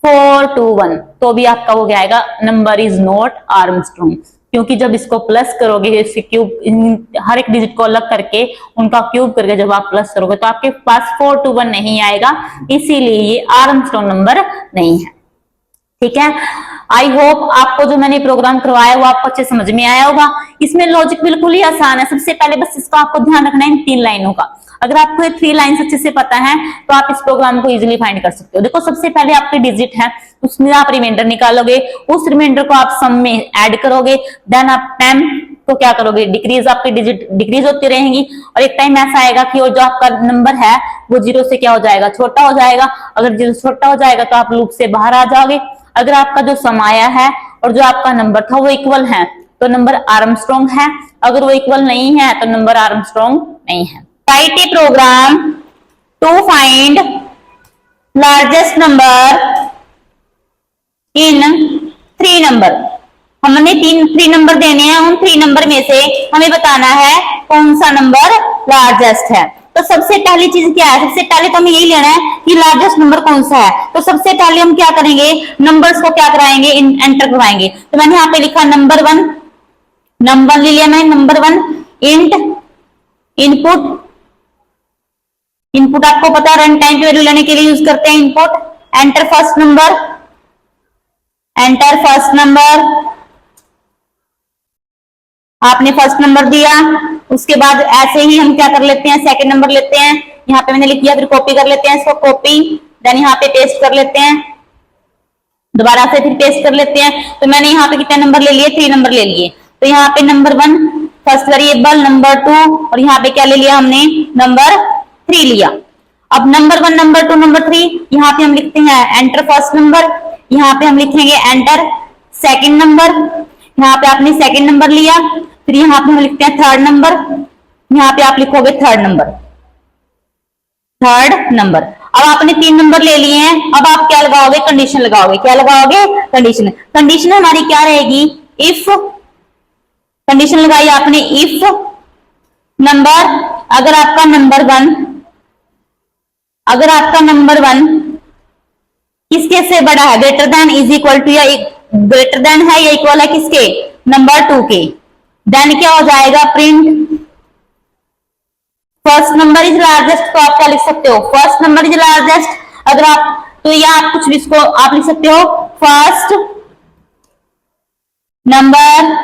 421, तो भी आपका वो क्या आएगा, नंबर इज नॉट आर्मस्ट्रॉन्ग, क्योंकि जब इसको प्लस करोगे, इसके क्यूब हर एक डिजिट को अलग करके उनका क्यूब करके जब आप प्लस करोगे तो आपके पास 421 नहीं आएगा, इसीलिए ये आर्मस्ट्रॉन्ग नंबर नहीं है। ठीक है, आई होप आपको जो मैंने प्रोग्राम करवाया वो आपको अच्छे समझ में आया होगा। इसमें लॉजिक बिल्कुल ही आसान है। सबसे पहले बस इसका आपको ध्यान रखना है इन 3 लाइनों का। अगर आपको ये 3 लाइन अच्छे से पता है तो आप इस प्रोग्राम को इजीली फाइंड कर सकते हो। देखो, सबसे पहले आपके डिजिट है, उसमें आप रिमाइंडर निकालोगे, उस रिमाइंडर को आप सम में ऐड करोगे, देन आप 10 को क्या करोगे, डिक्रीज, आपकी डिजिट डिक्रीज होती रहेंगी, और एक टाइम ऐसा आएगा कि वो जो आपका नंबर है वो 0 से क्या हो जाएगा, छोटा हो जाएगा। अगर 0 छोटा हो जाएगा तो आप लूप से बाहर आ जाओगे। अगर आपका जो सम आया है और जो आपका नंबर था वो इक्वल है तो नंबर आर्मस्ट्रॉन्ग है, अगर वो इक्वल नहीं है तो नंबर आर्मस्ट्रॉन्ग नहीं है। Write a program to find largest number in 3 number. हमने 3 नंबर देने हैं, उन 3 नंबर में से हमें बताना है कौन सा नंबर लार्जेस्ट है। तो सबसे पहली चीज क्या है, सबसे पहले तो हमें यही लेना है कि लार्जेस्ट नंबर कौन सा है। तो सबसे पहले हम क्या करेंगे, नंबर्स को क्या कराएंगे, एंटर करवाएंगे। तो मैंने यहाँ पे लिखा नंबर 1, नंबर ले लिया मैंने नंबर 1, इंट इनपुट, इनपुट आपको पता है रन टाइम की वैल्यू लेने के लिए यूज करते हैं input, enter first number, enter first number, आपने फर्स्ट नंबर दिया। उसके बाद ऐसे ही हम क्या कर लेते हैं, सेकंड नंबर लेते हैं, यहाँ पे मैंने लिख दिया, फिर कॉपी कर लेते हैं इसको, कॉपी, देन यहाँ पे पेस्ट कर लेते हैं, दोबारा से फिर पेस्ट कर लेते हैं। तो मैंने यहाँ पे कितने नंबर ले लिए, 3 नंबर ले लिए। तो यहाँ पे नंबर 1 फर्स्ट वेरिएबल, नंबर 2, और यहाँ पे क्या ले लिया हमने, नंबर 3 लिया। अब नंबर 1, नंबर 2, नंबर 3, यहाँ पे हम लिखते हैं एंटर फर्स्ट नंबर, यहाँ पे हम लिखेंगे एंटर सेकंड नंबर, यहाँ पे आपने सेकंड नंबर लिया, फिर यहाँ पे हम लिखते हैं थर्ड नंबर, यहाँ पे आप लिखोगे थर्ड नंबर, थर्ड नंबर। अब आपने 3 नंबर ले लिए हैं, अब आप क्या लगाओगे, कंडीशन लगाओगे। क्या लगाओगे, कंडीशन। कंडीशन हमारी क्या रहेगी, इफ, कंडीशन लगाई आपने इफ नंबर, अगर आपका नंबर 1, अगर आपका नंबर 1 किसके से बड़ा है, greater than, is equal to, या ग्रेटर देन है या इक्वल है किसके, नंबर 2 के, देन क्या हो जाएगा, print first number is largest. तो आप क्या लिख सकते हो, फर्स्ट नंबर इज लार्जेस्ट। अगर आप, तो या आप कुछ भी इसको आप लिख सकते हो, फर्स्ट नंबर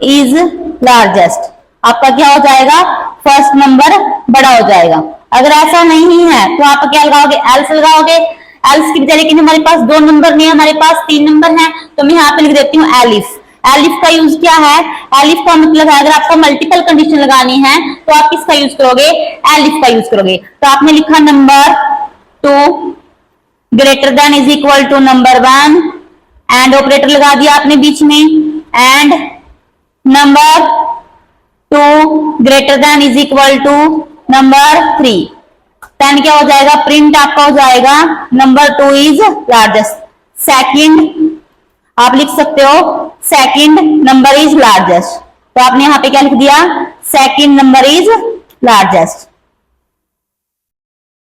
इज लार्जेस्ट। आपका क्या हो जाएगा, फर्स्ट नंबर बड़ा हो जाएगा। अगर ऐसा नहीं है तो आप क्या लगाओगे, एल्स लगाओगे। एल्स की बजाय, लेकिन हमारे पास 2 नंबर नहीं है, हमारे पास 3 नंबर है, तो मैं यहाँ पे लिख देती हूँ एलिफ। एलिफ का यूज क्या है, एलिफ का मतलब है अगर आपको मल्टीपल कंडीशन लगानी है तो आप किसका यूज करोगे, एलिफ का यूज करोगे। तो आपने लिखा number 2 greater than is equal to number 1, and operator लगा दिया आपने बीच में, and number 2 greater than is equal to number 3, then क्या हो जाएगा, प्रिंट आपका हो जाएगा नंबर 2 इज लार्जेस्ट। सेकंड आप लिख सकते हो सेकंड नंबर इज लार्जेस्ट। तो आपने यहां पे क्या लिख दिया, second number is largest,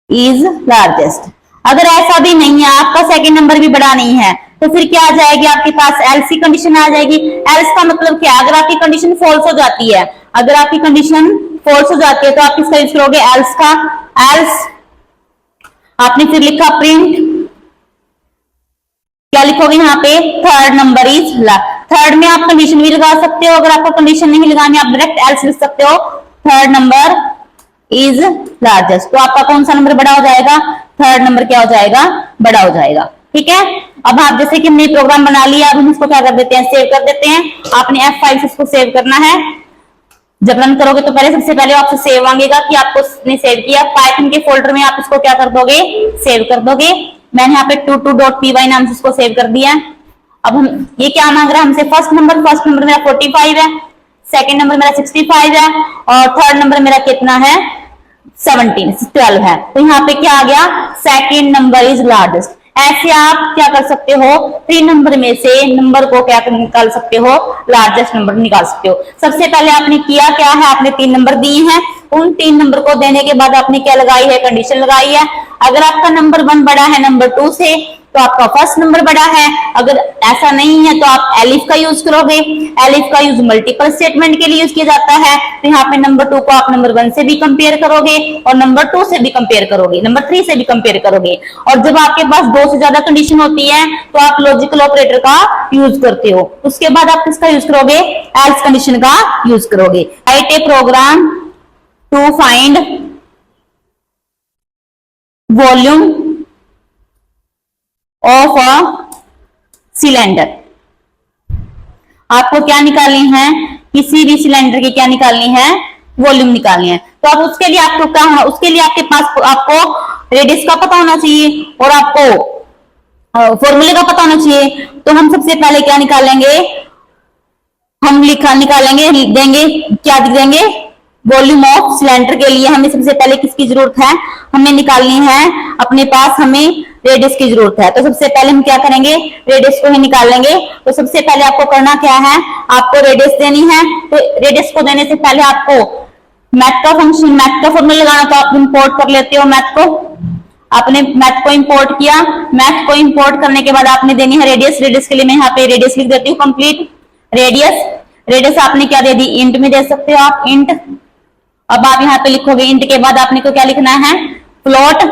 is largest. अगर ऐसा भी नहीं है, आपका सेकंड नंबर भी बड़ा नहीं है, तो फिर क्या आ जाएगी आपके पास, एल्स की कंडीशन आ जाएगी। एल्स का मतलब क्या, अगर आपकी कंडीशन फॉल्स हो जाती है, अगर आपकी कंडीशन फॉल्स हो जाती है तो आप किसका यूज करोगे, एल्स का। एल्स आपने फिर लिखा प्रिंट, क्या लिखोगे यहाँ पे, थर्ड नंबर इज, थर्ड में आप कंडीशन भी लगा सकते हो, अगर आपको कंडीशन नहीं लगानी आप डायरेक्ट एल्स लिख सकते हो, थर्ड नंबर इज लार्जेस्ट। तो आपका कौन सा नंबर बड़ा हो जाएगा, थर्ड नंबर क्या हो जाएगा, बड़ा हो जाएगा। ठीक है, अब आप जैसे कि हमने प्रोग्राम बना लिया, अब हम इसको क्या कर देते हैं, सेव कर देते हैं। आपने F5 से इसको सेव करना है। जब रन करोगे तो पहले सबसे पहले आपसे सेव मांगेगा कि आपको ने सेव किया, पाइथन के फोल्डर में आप इसको क्या कर दोगे, सेव कर दोगे। मैंने यहाँ पे 22.py नाम से इसको सेव कर दिया। अब हम ये क्या मांग रहा है हमसे, फर्स्ट नंबर मेरा 45 है, सेकंड नंबर मेरा 65 है, और थर्ड नंबर मेरा कितना है, 12 है, तो यहाँ पे क्या आ गया, सेकंड नंबर इज लार्जेस्ट। ऐसे आप क्या कर सकते हो, 3 नंबर में से नंबर को क्या निकाल सकते हो, लार्जेस्ट नंबर निकाल सकते हो। सबसे पहले आपने किया क्या है, आपने 3 नंबर दिए हैं, उन 3 नंबर को देने के बाद आपने क्या लगाई है, कंडीशन लगाई है। अगर आपका नंबर 1 बड़ा है नंबर 2 से, तो आपका फर्स्ट नंबर बड़ा है। अगर ऐसा नहीं है तो आप एलिफ का यूज करोगे। एलिफ का यूज मल्टीपल स्टेटमेंट के लिए यूज किया जाता है, तो यहाँ पे नंबर 2 को आप नंबर 1 से भी कंपेयर करोगे और नंबर 2 से भी कंपेयर करोगे, नंबर 3 से भी कंपेयर करोगे। और जब आपके पास 2 से ज्यादा कंडीशन होती है तो आप लॉजिकल ऑपरेटर का यूज करते हो। उसके बाद आप किसका यूज करोगे, एल्स कंडीशन का यूज करोगे। Write a program to find volume of a cylinder. आपको क्या निकालनी है, किसी भी सिलेंडर की क्या निकालनी है, वॉल्यूम निकालनी है। तो अब उसके लिए आपको क्या है, उसके लिए आपके पास आपको रेडियस का पता होना चाहिए और आपको फॉर्मूले का पता होना चाहिए। तो हम सबसे पहले क्या निकालेंगे, हम निकालेंगे, देंगे क्या देंगे, वॉल्यूम ऑफ सिलेंडर के लिए हमें सबसे पहले किसकी जरूरत है, हमें निकालनी है, अपने पास हमें रेडियस की जरूरत है। तो सबसे पहले हम क्या करेंगे, रेडियस को ही निकालेंगे। तो सबसे पहले आपको करना क्या है, आपको रेडियस देनी है। तो रेडियस को देने से पहले आपको मैथ का फंक्शन, मैथ का फॉर्मूला लगाना, तो आप इंपोर्ट कर लेते हो मैथ को। आपने मैथ को इंपोर्ट किया, मैथ को इंपोर्ट करने के बाद आपने देनी है रेडियस। रेडियस के लिए मैं यहाँ पे रेडियस लिख देती हूँ, कंप्लीट रेडियस। रेडियस आपने क्या दे दी, इंट में दे सकते हो आप, इंट। अब आप यहाँ पे लिखोगे, इंट के बाद आपने को क्या लिखना है, फ्लोट।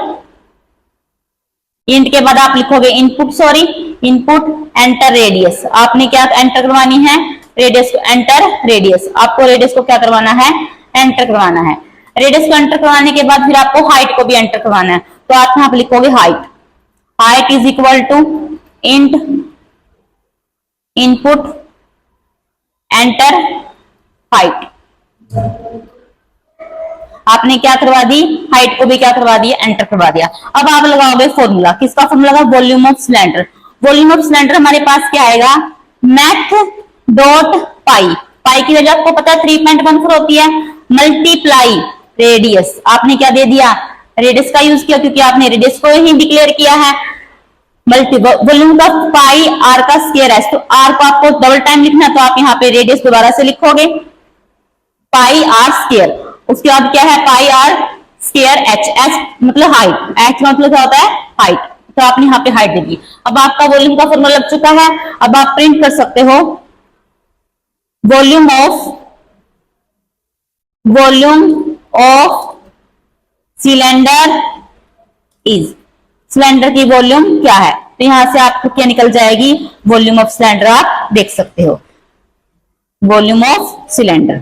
इंट के बाद आप लिखोगे input, sorry input, enter radius. आपने क्या एंटर करवानी है, रेडियस को एंटर रेडियस। आपको रेडियस को क्या करवाना है, एंटर करवाना है। रेडियस को एंटर करवाने के बाद फिर आपको हाइट को भी एंटर करवाना है। तो आप यहाँ पे लिखोगे height, height is equal to int input enter height. आपने क्या करवा दी, हाइट को भी क्या करवा दिया, एंटर करवा दिया। अब आप लगाओगे फॉर्मूला, किसका फॉर्मूला लगा, volume of cylinder. Volume of cylinder हमारे पास क्या आएगा, मैथ डॉट पाई। पाई की वैल्यू आपको पता है 3.14 होती है, मल्टीप्लाई रेडियस। आपने क्या दे दिया, रेडियस का यूज किया, क्योंकि आपने रेडियस को ही डिक्लेयर किया है। वॉल्यूम का पाई आर का स्क्वायर है, तो आर को आपको डबल टाइम लिखना है, तो आप यहाँ पे रेडियस दोबारा से लिखोगे, पाई आर स्क्वायर। उसके बाद क्या है, पाई आर स्क्वायर एच, एच मतलब हाइट, एच मतलब क्या होता है, हाइट। तो आपने यहाँ पे हाइट दे दी। अब आपका वॉल्यूम का फॉर्मूला लग चुका है। अब आप प्रिंट कर सकते हो, volume of cylinder is, cylinder की वॉल्यूम क्या है। तो यहां से आपको क्या निकल जाएगी, वॉल्यूम ऑफ सिलेंडर आप देख सकते हो, वॉल्यूम ऑफ सिलेंडर,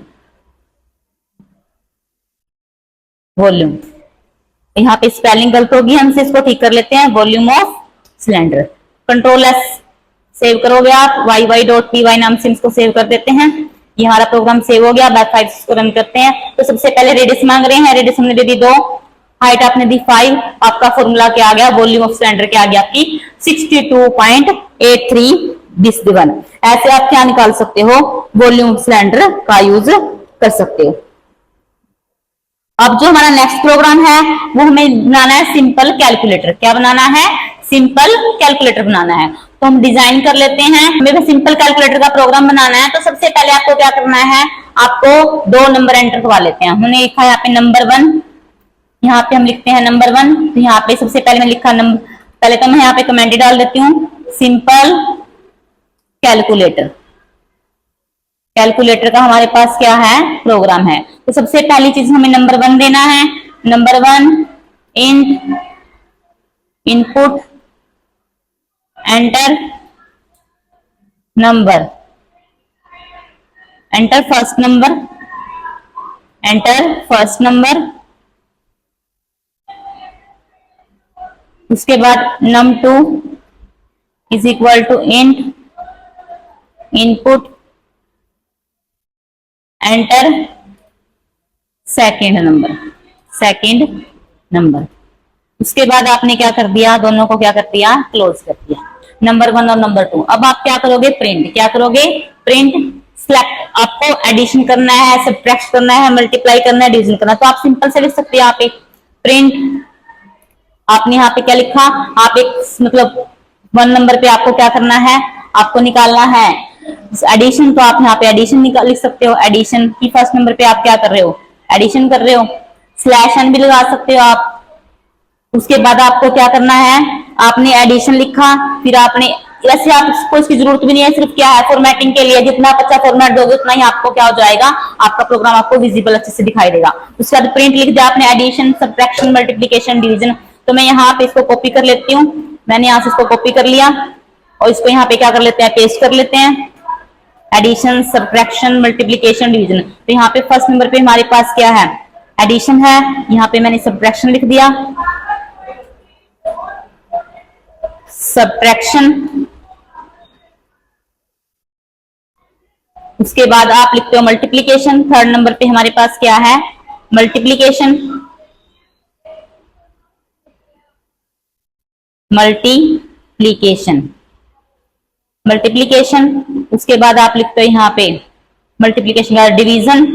वॉल्यूम। यहाँ पे स्पेलिंग गलत होगी, हमसे इसको ठीक कर लेते हैं, volume of cylinder. Control S save करोगे आप, yy.py नाम से इसको सेव कर देते हैं। ये हमारा प्रोग्राम सेव हो गया। बैक साइड इसको रन करते हैं। तो सबसे पहले रेडियस मांग रहे हैं, रेडियस हमने दे दी 2, हाइट आपने दी 5। आपका फॉर्मूला क्या आ गया, वॉल्यूम ऑफ सिलेंडर क्या आ गया आपकी 62.83 ऐसे आप क्या निकाल सकते हो, वॉल्यूम ऑफ सिलेंडर का यूज कर सकते हो। अब जो हमारा नेक्स्ट प्रोग्राम है वो हमें बनाना है सिंपल कैलकुलेटर। क्या बनाना है, सिंपल कैलकुलेटर बनाना है। तो हम डिजाइन कर लेते हैं, हमें सिंपल कैलकुलेटर का प्रोग्राम बनाना है। तो सबसे पहले आपको क्या करना है, आपको 2 नंबर एंटर करवा लेते हैं। हमने लिखा है यहाँ पे नंबर 1, यहाँ पे हम लिखते हैं नंबर 1। तो यहाँ पे सबसे पहले मैं लिखा नंबर, पहले तो मैं यहाँ पे कमेंट डाल देती हूँ, सिंपल कैलकुलेटर। कैलकुलेटर का हमारे पास क्या है, प्रोग्राम है। तो सबसे पहली चीज हमें नंबर 1 देना है। Number 1 int input enter number, enter first number, enter first number. उसके बाद num2 is equal to int input enter second number, second number. उसके बाद आपने क्या कर दिया, दोनों को क्या कर दिया, क्लोज कर दिया, नंबर 1 और नंबर 2। अब आप क्या करोगे, प्रिंट। क्या करोगे, प्रिंट सिलेक्ट, आपको एडिशन करना है, सब्ट्रैक्ट करना है, मल्टीप्लाई करना है, डिवीजन करना है, तो आप सिंपल से लिख सकते हैं यहाँ पे प्रिंट। आपने यहाँ पे क्या लिखा, आप एक मतलब 1 नंबर पे आपको क्या करना है, आपको निकालना है एडिशन, तो आप यहाँ पे एडिशन लिख सकते हो। एडिशन की फर्स्ट नंबर पे आप क्या कर रहे हो, एडिशन कर रहे हो। स्लैश एन भी लगा सकते हो आप। उसके बाद आपको क्या करना है, आपने एडिशन लिखा, फिर आपने ऐसे, आपको इसकी जरूरत भी नहीं है, सिर्फ क्या है फॉर्मेटिंग के लिए, जितना आप अच्छा फॉर्मेट दोगे उतना ही आपको क्या हो जाएगा, आपका प्रोग्राम आपको विजिबल अच्छे से दिखाई देगा। उसके बाद प्रिंट लिख दिया आपने, एडिशन, सब्ट्रैक्शन, मल्टीप्लिकेशन, डिवीजन। तो मैं यहाँ पे इसको कॉपी कर लेती हूँ, मैंने यहाँ से इसको कॉपी कर लिया और इसको यहाँ पे क्या कर लेते हैं, पेस्ट कर लेते हैं। Addition, subtraction, multiplication, division. तो यहाँ पे फर्स्ट नंबर पे हमारे पास क्या है, एडिशन है, यहाँ पे मैंने सब्ट्रैक्शन लिख दिया, सब्ट्रैक्शन। उसके बाद आप लिखते हो मल्टीप्लिकेशन। थर्ड नंबर पे हमारे पास क्या है, मल्टीप्लिकेशन, मल्टीप्लिकेशन, मल्टीप्लिकेशन। उसके बाद आप लिखते हो यहाँ पे मल्टीप्लिकेशन का डिवीजन।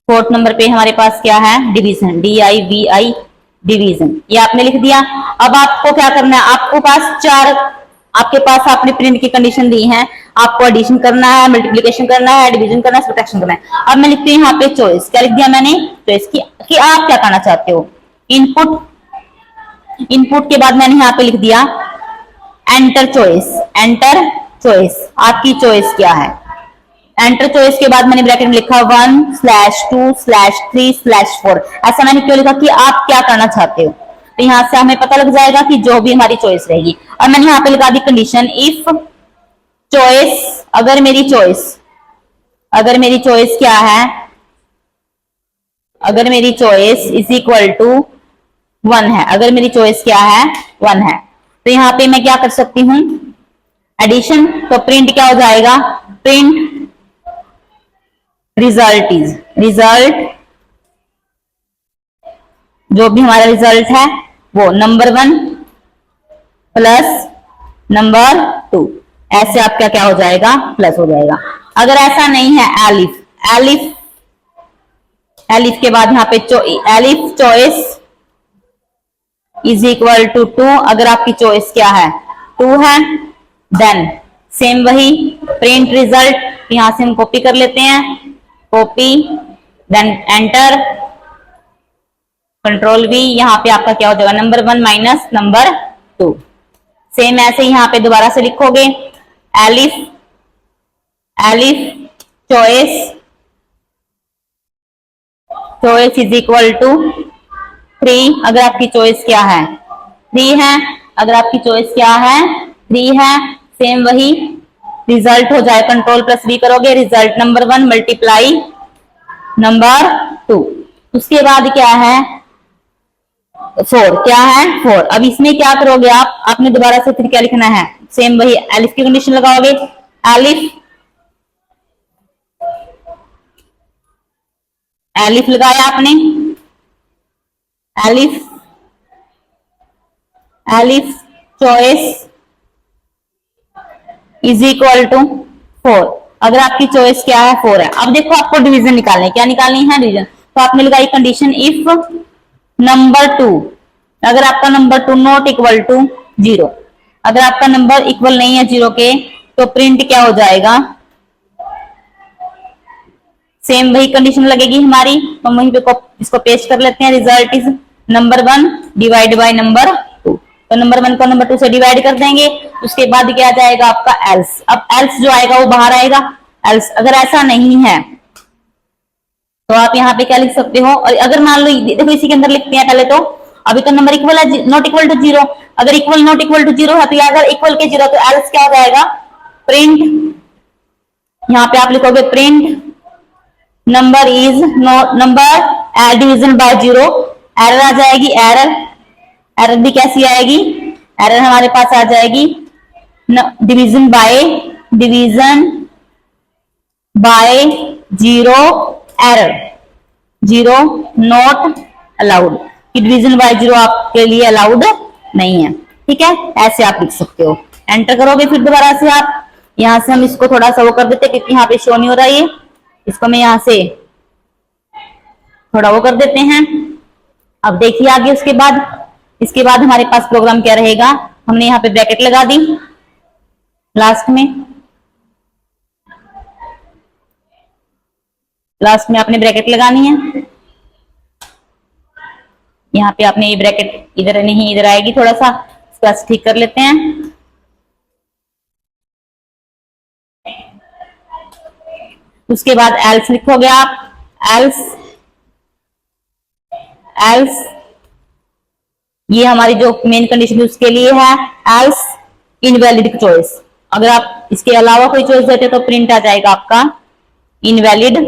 फोर्थ नंबर पे हमारे पास क्या है, डिवीजन, DIVI, डिवीजन। ये आपने लिख दिया। अब आपको क्या करना है, आपको पास चार, आपके पास आपने प्रिंट की कंडीशन दी है, आपको एडिशन करना है, मल्टीप्लिकेशन करना है, डिवीजन करना है, सब्ट्रैक्शन करना है। अब मैं लिखती हूँ यहाँ पे चॉइस। क्या लिख दिया मैंने, चॉइस कि आप क्या करना चाहते हो। इनपुट, इनपुट के बाद मैंने यहाँ पे लिख दिया एंटर चॉइस, एंटर चॉइस, आपकी चॉइस क्या है। एंटर चॉइस के बाद मैंने ब्रैकेट में लिखा 1/2/3/4। ऐसा मैंने क्यों लिखा, कि आप क्या करना चाहते हो। तो यहां से हमें पता लग जाएगा कि जो भी हमारी चॉइस रहेगी। और मैंने यहाँ पे लिखा दी कंडीशन, इफ चॉइस, अगर मेरी चॉइस, अगर मेरी चॉइस क्या है, अगर मेरी चॉइस इज इक्वल टू 1 है, अगर मेरी चॉइस क्या है, 1 है, तो यहाँ पे मैं क्या कर सकती हूँ, एडिशन। तो प्रिंट क्या हो जाएगा, प्रिंट रिजल्ट इज, रिजल्ट, जो भी हमारा रिजल्ट है वो नंबर 1 प्लस नंबर 2, ऐसे आपका क्या हो जाएगा, प्लस हो जाएगा। अगर ऐसा नहीं है, एलिफ, एलिफ, एलिफ के बाद यहाँ पे elif choice is equal to 2, अगर आपकी चॉइस क्या है, 2 है, देन सेम वही प्रिंट रिजल्ट, यहां से हम कॉपी कर लेते हैं, copy, then enter, control V, यहाँ पे आपका क्या हो जाएगा, नंबर 1 माइनस नंबर 2। सेम ऐसे यहाँ पे दोबारा से लिखोगे, elif, elif choice, choice is equal to 3, अगर आपकी चॉइस क्या है, 3 है, अगर आपकी चॉइस क्या है, 3 है, सेम वही रिजल्ट हो जाए, कंट्रोल प्लस V करोगे, रिजल्ट नंबर 1 मल्टीप्लाई नंबर 2। उसके बाद क्या है, 4, क्या है 4। अब इसमें क्या करोगे आप, आपने दोबारा से फिर क्या लिखना है, सेम वही एलिफ की कंडीशन लगाओगे, एलिफ, एलिफ लगाया आपने, elif, elif choice is equal to 4, अगर आपकी चॉइस क्या है, 4 है। अब देखो आपको डिवीजन निकालनी है, क्या निकालनी है, डिवीजन। तो आपने लगाई कंडीशन, इफ नंबर 2, अगर आपका नंबर 2 नॉट इक्वल टू 0, अगर आपका नंबर इक्वल नहीं है 0 के, तो प्रिंट क्या हो जाएगा, सेम वही कंडीशन लगेगी हमारी। तो वहीं पे इसको पेस्ट कर लेते हैं, result is number 1 divide by number 2, तो नंबर 1 को नंबर 2 से डिवाइड कर देंगे। उसके बाद क्या आ जाएगा आपका एल्स। अब एल्स जो आएगा वो बाहर आएगा, एल्स अगर ऐसा नहीं है तो आप यहाँ पे क्या लिख सकते हो। और अगर मान लो, देखो इसी के अंदर लिखते हैं पहले, तो अभी तो नंबर इक्वल है, नॉट इक्वल टू 0, अगर इक्वल नॉट इक्वल टू 0 है, तो अगर इक्वल के 0 तो एल्स क्या हो जाएगा, प्रिंट, यहाँ पे आप लिखोगे print number is number division by 0, error आ जाएगी, एरर, एरर भी कैसी आएगी, एरर हमारे पास आ जाएगी division bye 0, error 0 not allowed, कि डिवीजन बाय 0 आपके लिए अलाउड नहीं है। ठीक है, ऐसे आप लिख सकते हो। एंटर करोगे फिर दोबारा से आप, यहाँ से हम इसको थोड़ा सा वो कर देते हैं क्योंकि यहाँ पे शो नहीं हो रहा ये, इसको मैं यहाँ से थोड़ा वो कर देते हैं। अब देखिए आगे इसके बाद हमारे पास प्रोग्राम क्या रहेगा। हमने यहाँ पे ब्रैकेट लगा दी लास्ट में आपने ब्रैकेट लगानी है। यहाँ पे आपने ये ब्रैकेट इधर नहीं, इधर आएगी, थोड़ा सा इसको ठीक कर लेते हैं। उसके बाद एल्स लिखोगे आप, एल्स ये हमारी जो मेन कंडीशन है उसके लिए है। एल्स इनवैलिड चॉइस, अगर आप इसके अलावा कोई चॉइस देते तो प्रिंट आ जाएगा आपका इनवैलिड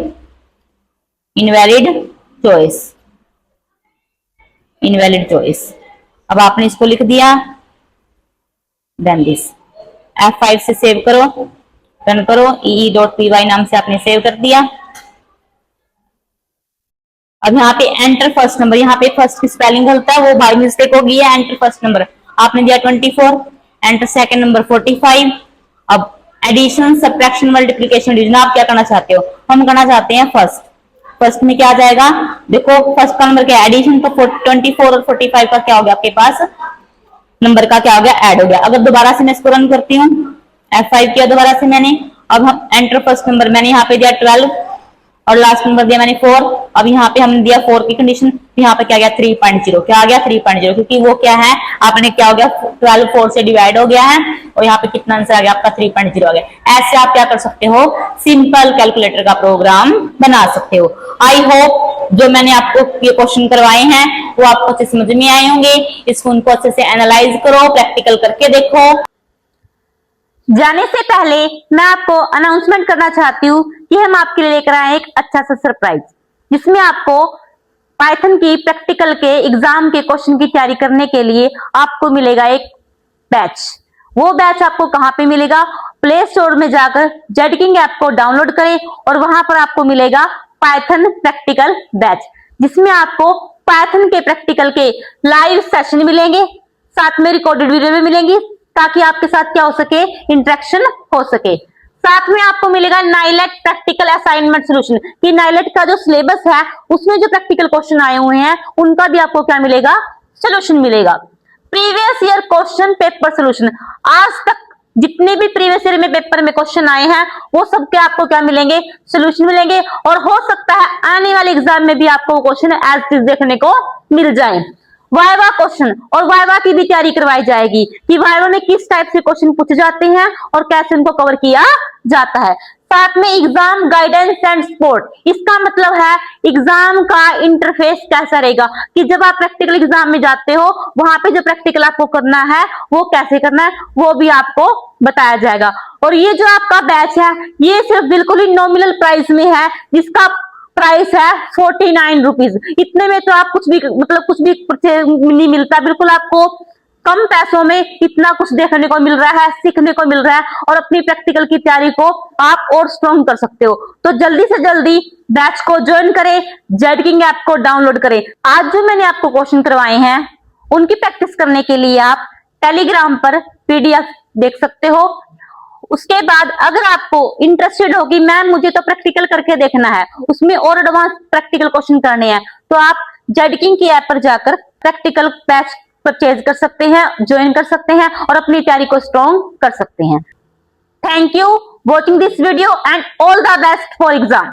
चॉइस। अब आपने इसको लिख दिया, देन दिस F5 से सेव करो, रन करो, ee.py नाम से आपने सेव कर दिया। अब यहाँ पे एंटर फर्स्ट नंबर, यहाँ पे फर्स्ट की स्पेलिंग होता है वो बाय मिस्टेक हो गई है। एंटर फर्स्ट नंबर आपने दिया 24, एंटर सेकंड नंबर 45। अब एडिशन, सब्ट्रैक्शन, मल्टीप्लिकेशन, डिवीजन आप क्या करना चाहते हो? हम करना चाहते हैं फर्स्ट में क्या आ जाएगा? देखो फर्स्ट का नंबर क्या है? एडिशन, तो 24 और 45 का क्या हो गया आपके पास नंबर का क्या हो गया? ऐड हो गया। अगर दोबारा से मैं इसको रन करती हूँ, F5 किया दोबारा से मैंने, अब हम एंटर फर्स्ट नंबर, मैंने यहाँ पे दिया 12 और लास्ट नंबर दिया मैंने 4। अब यहाँ पे हमने दिया 4 की कंडीशन, यहाँ पे क्या गया 3.0, क्या आ गया 3.0, क्योंकि वो क्या है आपने क्या हो गया 12 4 से डिवाइड हो गया है और यहाँ पे कितना आंसर आ गया आपका 3.0 आ गया। ऐसे आप क्या कर सकते हो, सिंपल कैलकुलेटर का प्रोग्राम बना सकते हो। आई होप जो मैंने आपको ये क्वेश्चन करवाए हैं वो आपको अच्छे समझ में आए होंगे। इसको उनको अच्छे से एनालाइज करो, प्रैक्टिकल करके देखो। जाने से पहले मैं आपको अनाउंसमेंट करना चाहती हूँ कि हम आपके लिए लेकर आए एक अच्छा सा सरप्राइज, जिसमें आपको पाइथन की प्रैक्टिकल के एग्जाम के क्वेश्चन की तैयारी करने के लिए आपको मिलेगा एक बैच। वो बैच आपको कहाँ पे मिलेगा? प्ले स्टोर में जाकर जेडकिंग ऐप को डाउनलोड करें और वहां पर आपको मिलेगा पाइथन प्रैक्टिकल बैच, जिसमें आपको पाइथन के प्रैक्टिकल के लाइव सेशन मिलेंगे, साथ में रिकॉर्डेड वीडियो भी मिलेंगी, ताकि आपके साथ क्या हो सके, इंटरेक्शन हो सके। साथ में आपको मिलेगा नाइलेट प्रैक्टिकल असाइनमेंट सोल्यूशन, कि नाइलेट का जो सिलेबस है उसमें जो प्रैक्टिकल क्वेश्चन आए हुए हैं उनका भी आपको क्या मिलेगा, सोल्यूशन मिलेगा। Previous year question paper solution, आज तक जितने भी प्रीवियस ईयर में पेपर में क्वेश्चन आए हैं वो सब के आपको क्या मिलेंगे, सोल्यूशन मिलेंगे। और हो सकता है आने वाले एग्जाम में भी आपको क्वेश्चन एज इट इज देखने को मिल जाए। वाइवा क्वेश्चन और वाइवा की भी तैयारी करवाई जाएगी कि वाइवा में किस टाइप से क्वेश्चन पूछे जाते हैं और कैसे उनको कवर किया जाता है। साथ में एग्जाम गाइडेंस एंड सपोर्ट, इसका मतलब है एग्जाम का इंटरफेस कैसा रहेगा, कि जब आप प्रैक्टिकल एग्जाम में जाते हो वहां पे जो प्रैक्टिकल आपको करना है वो कैसे करना है वो भी आपको बताया जाएगा। और ये जो आपका बैच है ये सिर्फ बिल्कुल ही नॉमिनल प्राइस में है, जिसका प्राइस है 49 रुपीज। इतने में तो आप कुछ भी नहीं मिलता, बिल्कुल आपको कम पैसों में इतना कुछ देखने को मिल रहा है, सीखने को मिल रहा है और अपनी प्रैक्टिकल की तैयारी को आप और स्ट्रॉन्ग कर सकते हो। तो जल्दी से जल्दी बैच को ज्वाइन करें, जेडकिंग ऐप को डाउनलोड करें। आज जो मैंने आपको क्वेश्चन करवाए हैं उनकी प्रैक्टिस करने के लिए आप टेलीग्राम पर PDF देख सकते हो। उसके बाद अगर आपको इंटरेस्टेड हो कि मैम मुझे तो प्रैक्टिकल करके देखना है, उसमें और एडवांस प्रैक्टिकल क्वेश्चन करने हैं, तो आप जेडकिंग की ऐप पर जाकर प्रैक्टिकल बैच परचेज कर सकते हैं, ज्वाइन कर सकते हैं और अपनी तैयारी को स्ट्रॉन्ग कर सकते हैं। Thank you watching this video and all the best for exam.